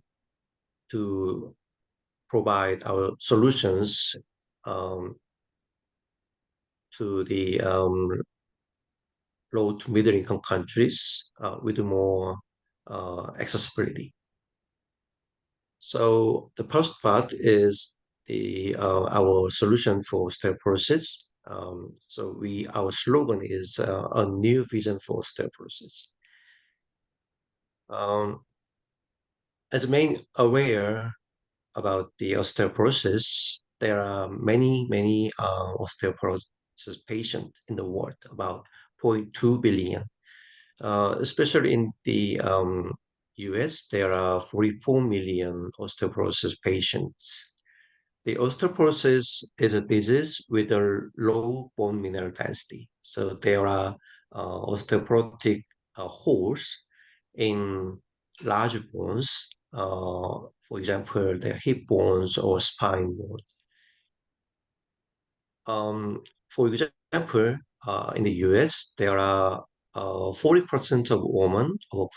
provide our solutions to the low to middle income countries with more accessibility. So the first part is the our solution for osteoporosis. So our slogan is a new vision for osteoporosis. As being aware about the osteoporosis, there are many osteoporosis patients in the world, about 0.2 billion. Especially in the US, there are 44 million osteoporosis patients. The osteoporosis is a disease with a low bone mineral density. So there are osteoporotic holes in large bones, for example, the hip bones or spine bone. For example, in the US, there are 40% of women over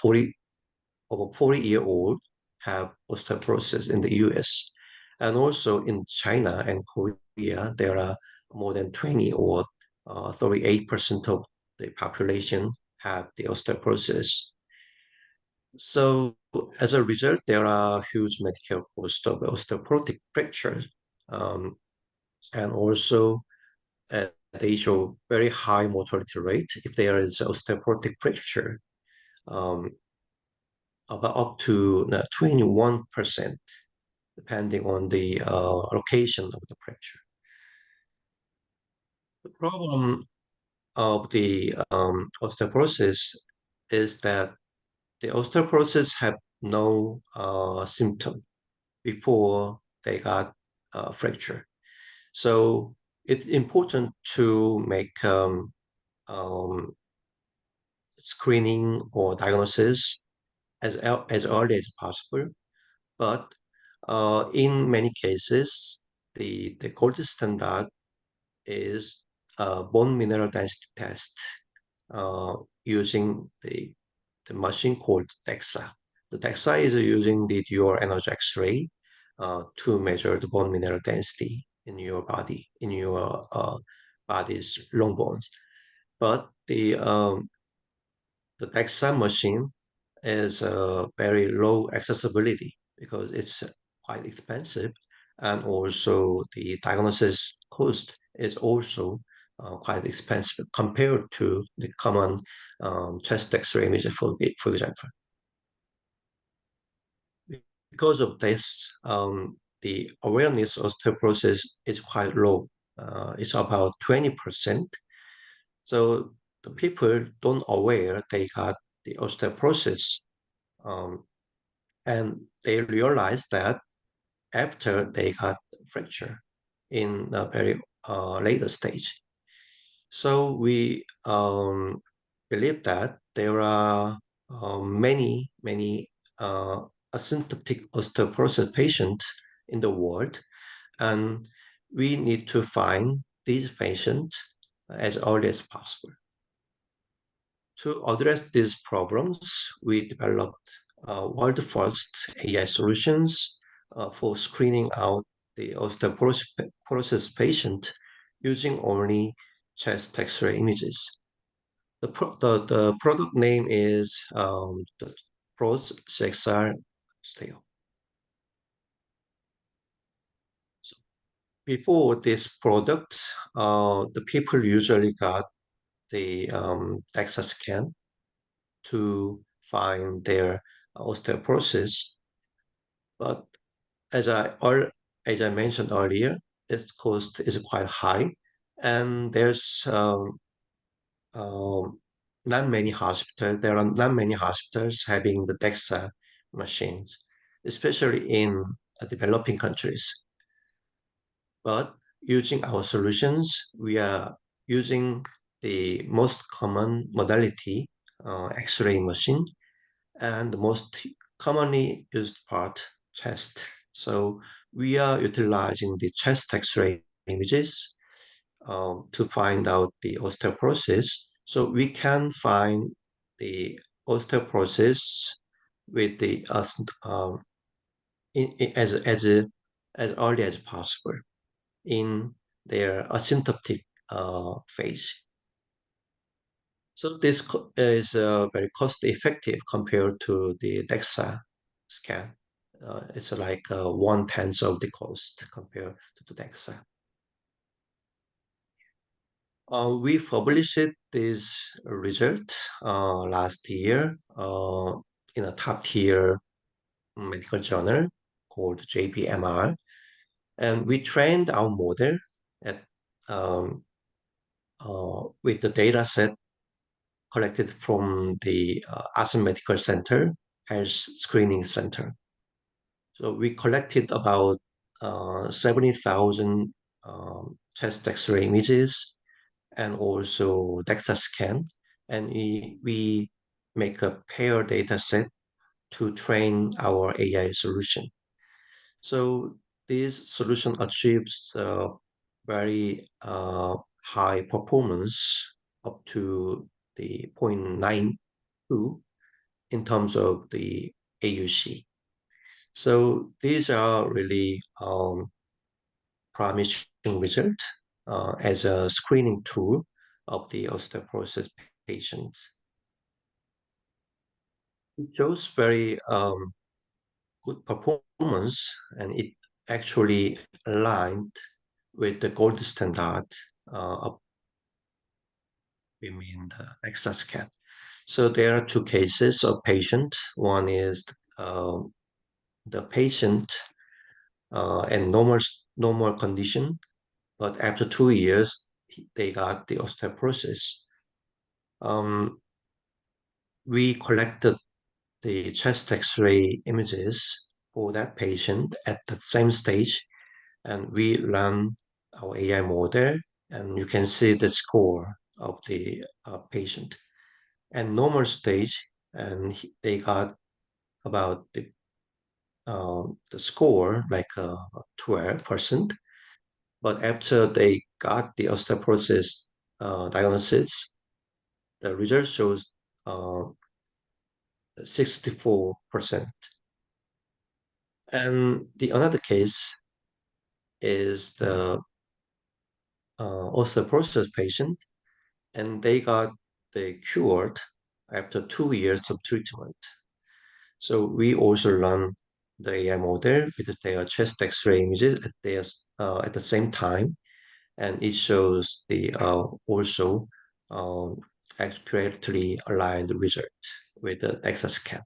40-year-old have osteoporosis in the US. And also in China and Korea, there are more than 20 or 38% of the population have the osteoporosis. So as a result, there are huge medical costs of osteoporotic fractures. And also they show very high mortality rate if there is osteoporotic fracture, about up to 21%, depending on the location of the fracture. The problem of the osteoporosis is that the osteoporosis have no symptom before they got fracture. So it's important to make screening or diagnosis as early as possible. But in many cases, the gold standard is bone mineral density test using the machine called DEXA. The DEXA is using the dual energy X-ray to measure the bone mineral density in your body, in your body's long bones. But the DEXA machine is very low accessibility because it's quite expensive, and also the diagnosis cost is also quite expensive compared to the common chest X-ray image, for example. Because of this, the awareness of osteoporosis is quite low. It's about 20%. So the people don't aware they got the osteoporosis, and they realize that after they got fracture in a very later stage. So we believe that there are many asymptomatic osteoporosis patients in the world, and we need to find these patients as early as possible. To address these problems, we developed world-first AI solutions for screening out the osteoporosis patient using only chest X-ray images. The product name is the PROS CXR Steel. So before this product, the people usually got the DEXA scan to find their osteoporosis. But as I mentioned earlier, its cost is quite high, and there's not many hospitals. There are not many hospitals having the DEXA machines, especially in developing countries. But using our solutions, we are using the most common modality, X-ray machine, and the most commonly used part, chest. So we are utilizing the chest X-ray images to find out the osteoporosis. So we can find the osteoporosis with the as early as possible in their asymptomatic phase. So this is very cost effective compared to the DEXA scan. It's like 1/10 of the cost compared to the DEXA. We published this result last year in a top tier medical journal called JPMR, and we trained our model at with the data set collected from the Asan Medical Center Health Screening Center. So we collected about 70,000 chest X-ray images and also DEXA scan, and we make a pair data set to train our AI solution. So this solution achieves very high performance up to the 0.92 in terms of the AUC. So these are really promising results as a screening tool of the osteoporosis patients. It shows very good performance, and it actually aligned with the gold standard of the DEXA scan. So there are two cases of patients. One is the patient in normal condition, but after 2 years, they got the osteoporosis. We collected the chest X-ray images for that patient at the same stage, and we run our AI model, and you can see the score of the patient. And normal stage, and they got about the score like 12%. But after they got the osteoporosis diagnosis, the result shows 64%. And the other case is the osteoporosis patient, and they got cured after 2 years of treatment. So we also run the AI model with their chest X-ray images at the same time, and it shows the also accurately aligned result with the DEXA scan.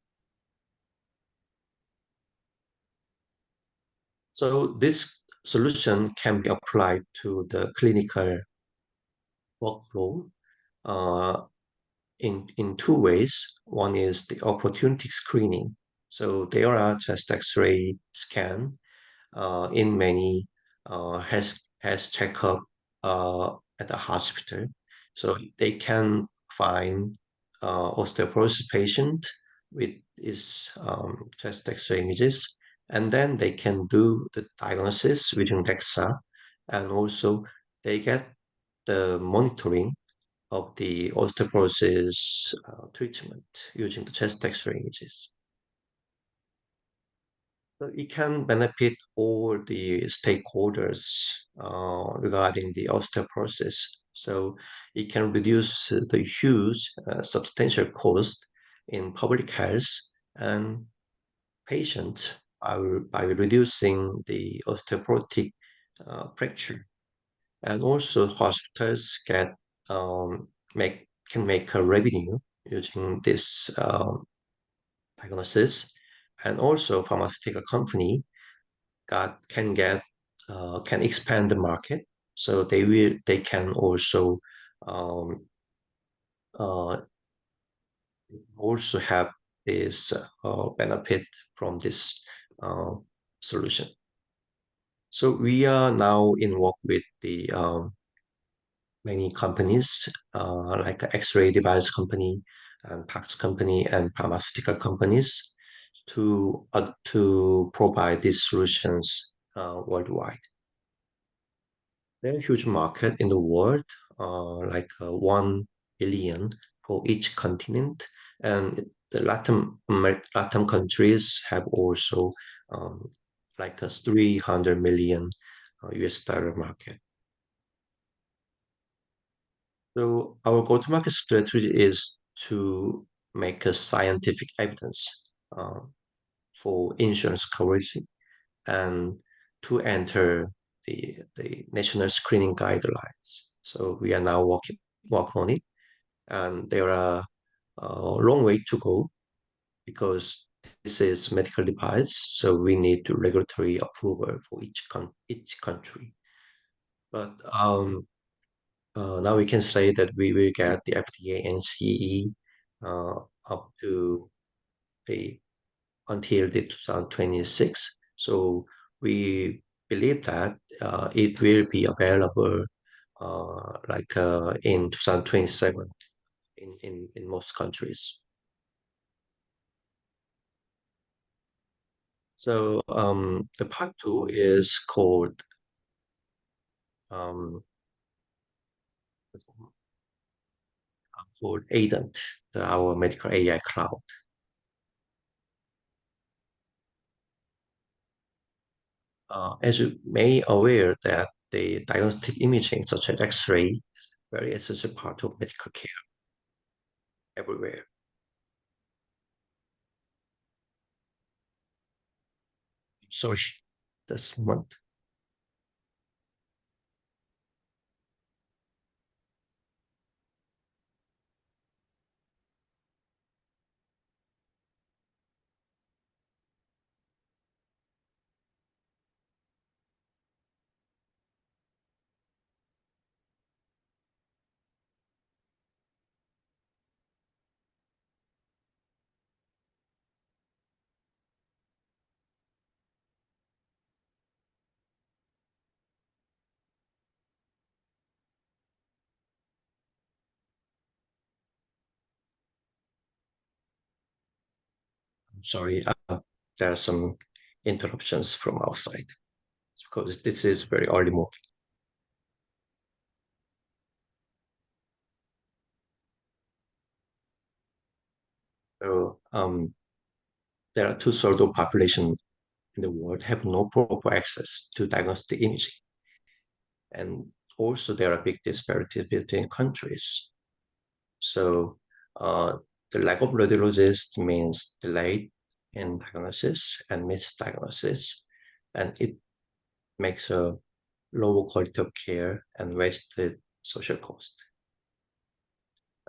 So this solution can be applied to the clinical workflow in two ways. One is the opportunistic screening. So there are chest X-ray scan in many health checkup at the hospital. So they can find osteoporosis patient with his chest X-ray images, and then they can do the diagnosis using DEXA, and also they get the monitoring of the osteoporosis treatment using the chest X-ray images. So it can benefit all the stakeholders regarding the osteoporosis. So it can reduce the huge, substantial cost in public health and patients by reducing the osteoporotic fracture. And also hospitals can make a revenue using this diagnosis, and also pharmaceutical company can expand the market, so they can also have this benefit from this solution. So we are now in work with the many companies like X-ray device company and PACS company and pharmaceutical companies to provide these solutions worldwide. There's a huge market in the world, like 1 billion for each continent, and the Latin countries have also like a 300 million US dollar market. So our go-to-market strategy is to make a scientific evidence for insurance coverage and to enter the national screening guidelines. So we are now working on it, and there are a long way to go because this is medical device, so we need to regulatory approval for each country. But now we can say that we will get the FDA and CE up to the until the 2026. So we believe that it will be available in 2027 in most countries. So the part 2 is called AIDENT, our medical AI cloud. As you may aware that the diagnostic imaging such as X-ray is a very essential part of medical care everywhere. Sorry, that's one. Sorry, there are some interruptions from outside because this is very early morning. So there are two-thirds of population in the world have no proper access to diagnostic imaging, and also there are big disparities between countries. So the lack of radiologists means delayed in diagnosis and misdiagnosis, and it makes a lower quality of care and wasted social cost.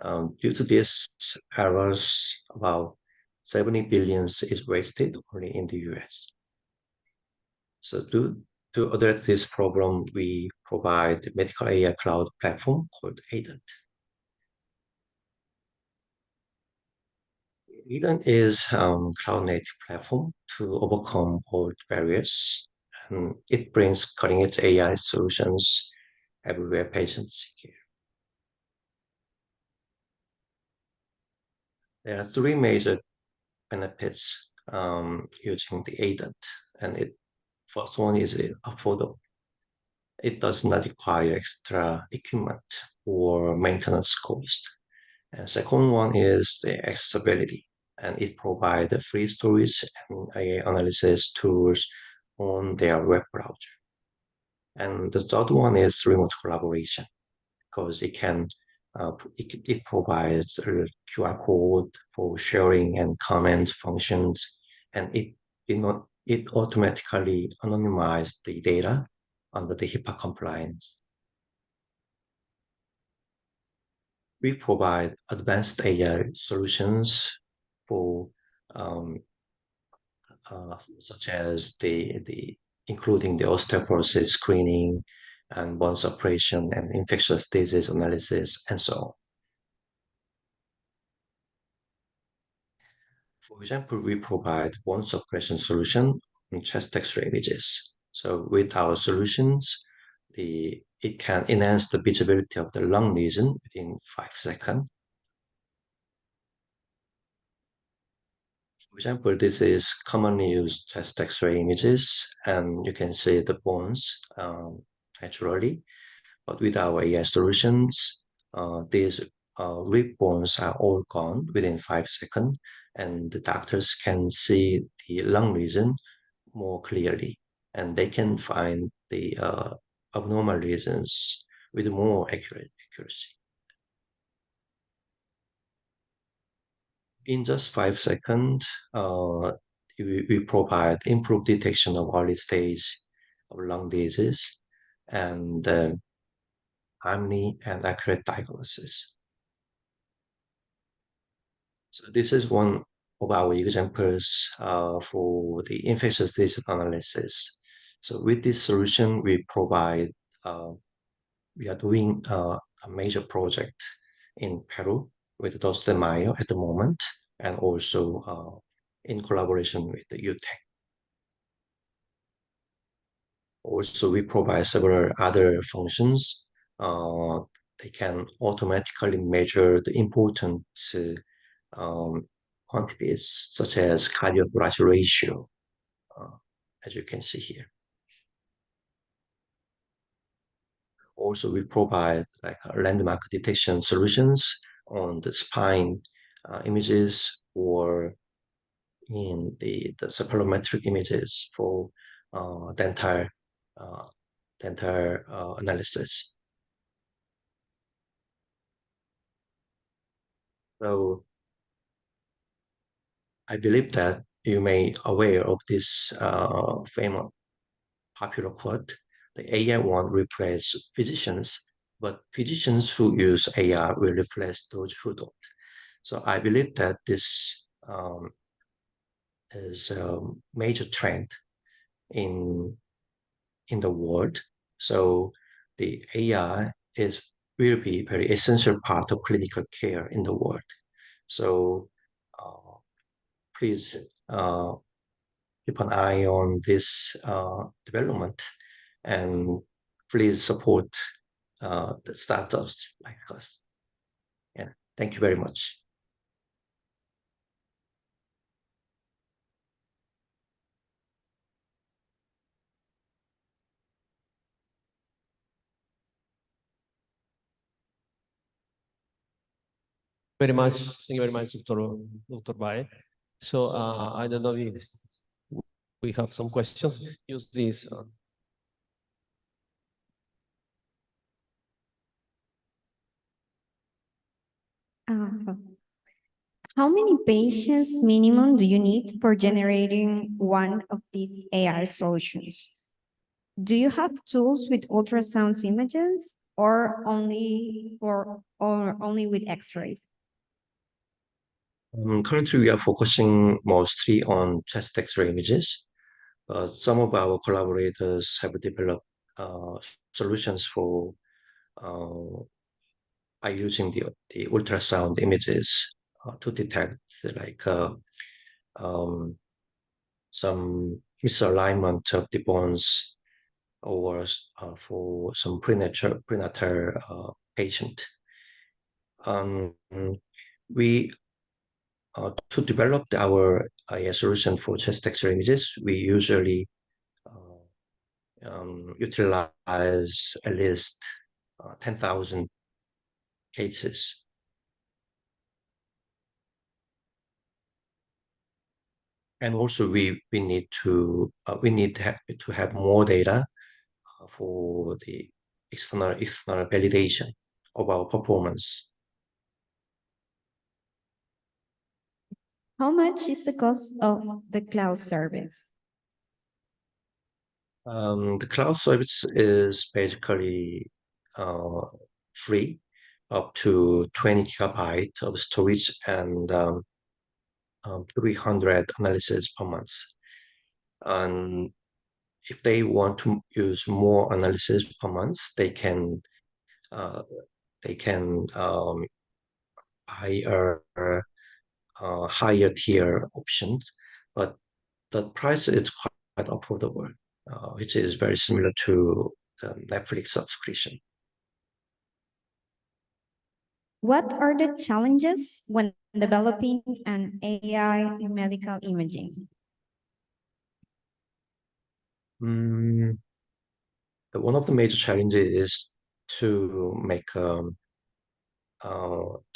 Due to this errors, about 70 billion is wasted only in the US. So to address this problem, we provide the medical AI cloud platform called AIDENT. AIDENT is cloud-native platform to overcome all barriers, and it brings cutting-edge AI solutions everywhere patients care. There are three major benefits using the AIDENT, and first one is affordable. It does not require extra equipment or maintenance cost. And second one is the accessibility, and it provides free storage and AI analysis tools on their web browser. And the third one is remote collaboration, because it provides a QR code for sharing and comment functions, and it automatically anonymizes the data under the HIPAA compliance. We provide advanced AI solutions for such as including the osteoporosis screening and bone suppression and infectious disease analysis and so on. For example, we provide bone suppression solution in chest X-ray images. So with our solutions, it can enhance the visibility of the lung lesion within 5 seconds. For example, this is commonly used chest X-ray images, and you can see the bones naturally. But with our AI solutions, these rib bones are all gone within 5 seconds, and the doctors can see the lung region more clearly, and they can find the abnormal regions with more accuracy. In just 5 seconds, we provide improved detection of early stage of lung disease and timely and accurate diagnosis. So this is one of our examples for the infectious disease analysis. So with this solution, we provide, we are doing a major project in Peru with Dos de Mayo at the moment, and also in collaboration with the UTEC. Also, we provide several other functions. They can automatically measure the important quantities such as cardiothoracic ratio, as you can see here. Also, we provide like landmark detection solutions on the spine images or in the cephalometric images for dental analysis. So I believe that you may aware of this famous popular quote: "The AI won't replace physicians, but physicians who use AI will replace those who don't." So I believe that this is a major trend in the world. So the AI will be a very essential part of clinical care in the world. So please keep an eye on this development, and please support the startups like us. Yeah, thank you very much. Very much. Thank you very much, Dr. Bae. So I don't know if we have some questions. Use this. How many patients minimum do you need for generating one of these AI solutions? Do you have tools with ultrasound images or only with X-rays? Currently, we are focusing mostly on chest X-ray images, but some of our collaborators have developed solutions for by using the ultrasound images to detect like some misalignment of the bones or for some prenatal patient. We to develop our AI solution for chest X-ray images, we usually utilize at least 10,000 cases. And also we need to have more data for the external validation of our performance. How much is the cost of the cloud service? The cloud service is basically free, up to 20 gigabytes of storage and 300 analysis per month. And if they want to use more analysis per month, they can buy a higher tier options, but the price is quite affordable, which is very similar to the Netflix subscription. What are the challenges when developing an AI in medical imaging? One of the major challenges is to make the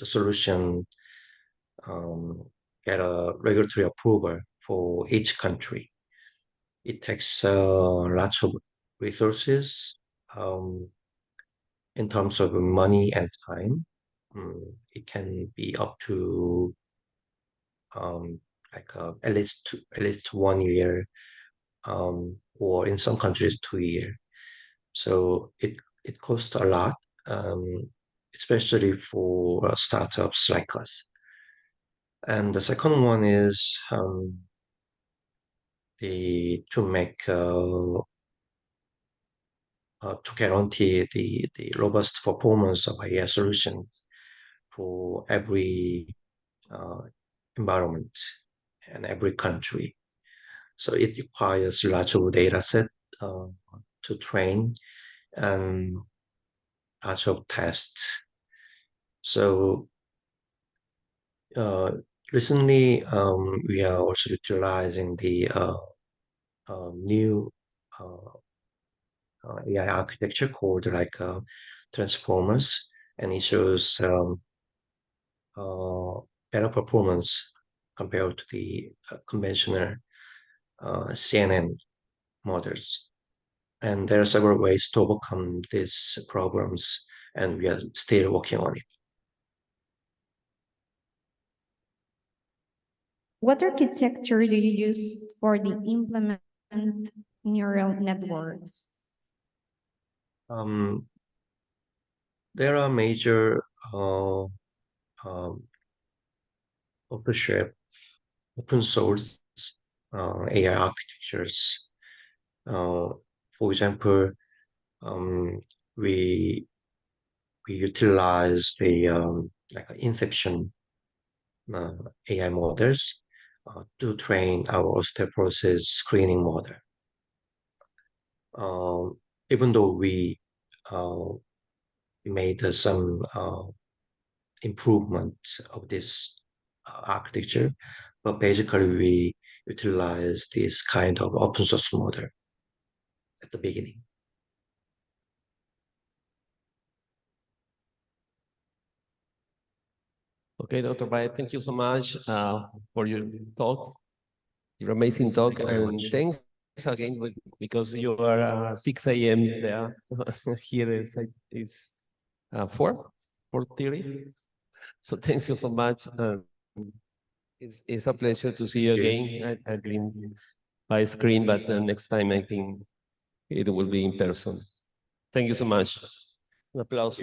solution get a regulatory approval for each country. It takes lots of resources in terms of money and time. It can be up to at least 1 year, or in some countries 2 years. So it costs a lot, especially for startups like us. And the second one is to guarantee the robust performance of AI solution for every environment and every country. So it requires lots of data set to train and lots of tests. So recently, we are also utilizing the new AI architecture called transformers, and it shows better performance compared to the conventional CNN models. And there are several ways to overcome these problems, and we are still working on it. What architecture do you use for the implement neural networks? There are major open source AI architectures. For example, we utilize the Inception AI models to train our osteoporosis screening model. Even though we made some improvement of this architecture, but basically we utilize this kind of open source model at the beginning. Okay, Dr. Bai, thank you so much for your talk, your amazing talk, Thank you very and much. thanks again because you are 6 a.m. there. Here is 4:30. So thank you so much. It's a pleasure to see you again. I think by screen, but next time I think it will be in person. Thank you so much. An applause.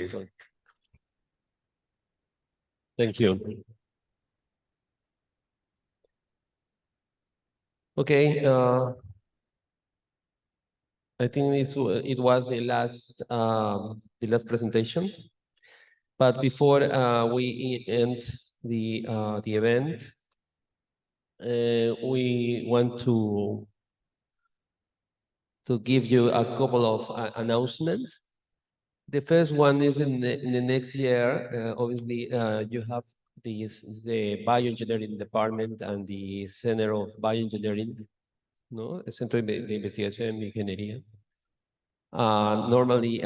Thank you. Okay, I think it was the last presentation. But before we end the event, we want to give you a couple of announcements. The first one is in the next year. Obviously, you have the bioengineering department and the Center of Bioengineering, no, el Centro de Investigación en Ingeniería. Normally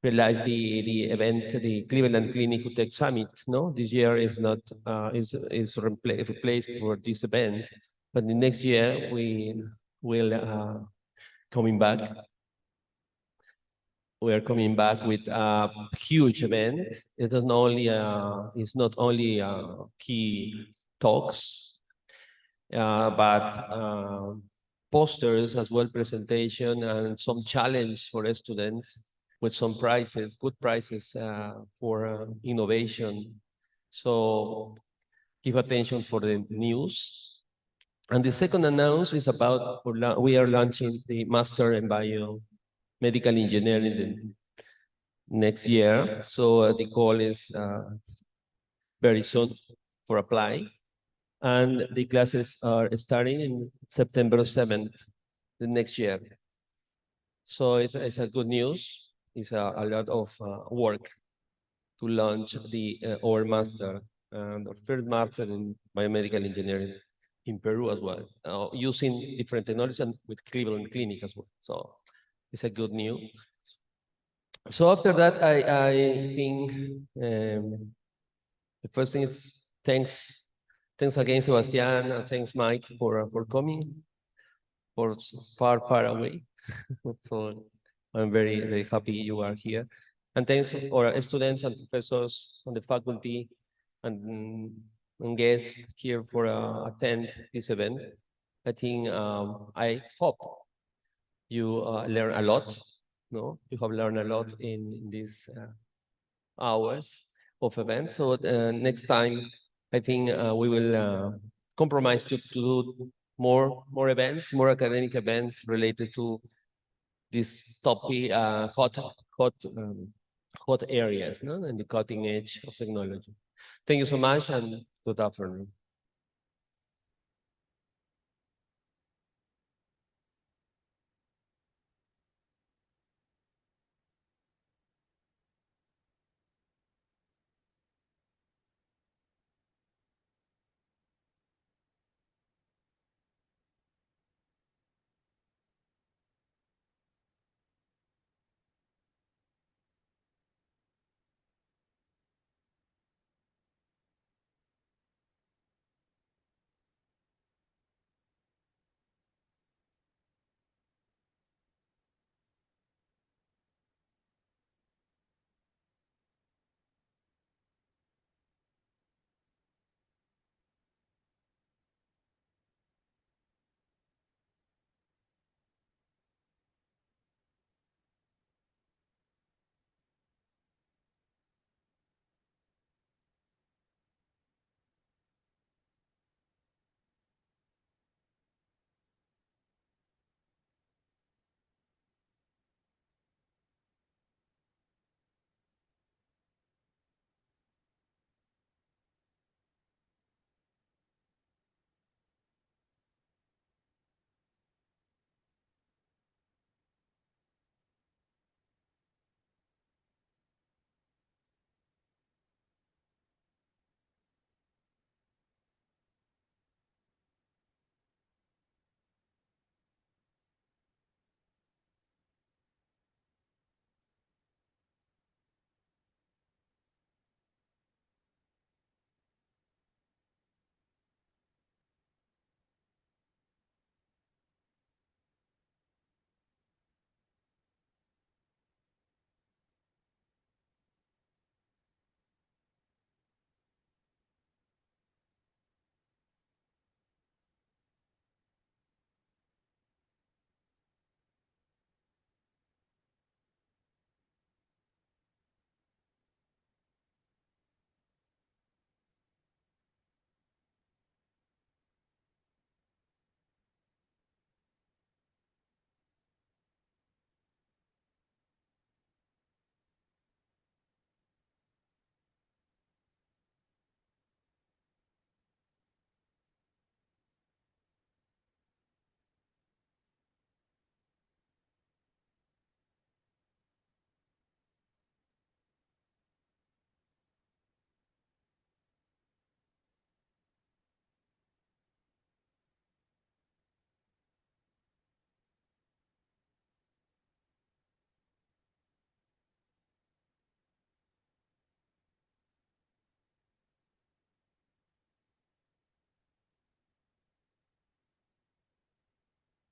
realize the event, the Cleveland Clinic UTEC Summit. No, this year is not is replaced for this event, but the next year we will coming back. We are coming back with a huge event. It's not only key talks, but posters as well, presentation, and some challenge for students with some prizes, good prizes for innovation. So give attention for the news. And the second announcement is about we are launching the Master in Biomedical Engineering next year. So the call is very soon for apply. And the classes are starting in September 7th, the next year. So it's a good news. It's a lot of work to launch our master and our first master in biomedical engineering in Peru as well, using different technologies and with Cleveland Clinic as well. So it's a good news. So after that, I think the first thing is thanks again, Sebastian, and thanks, Mike, for coming, for far away. So I'm very happy you are here. And thanks our students and professors and the faculty and guests here for attend this event. I think I hope you learn a lot. No, you have learned a lot in these hours of event. So next time, I think we will compromise to do more events, more academic events related to this topic, hot areas, no, and the cutting edge of technology. Thank you so much, and good afternoon.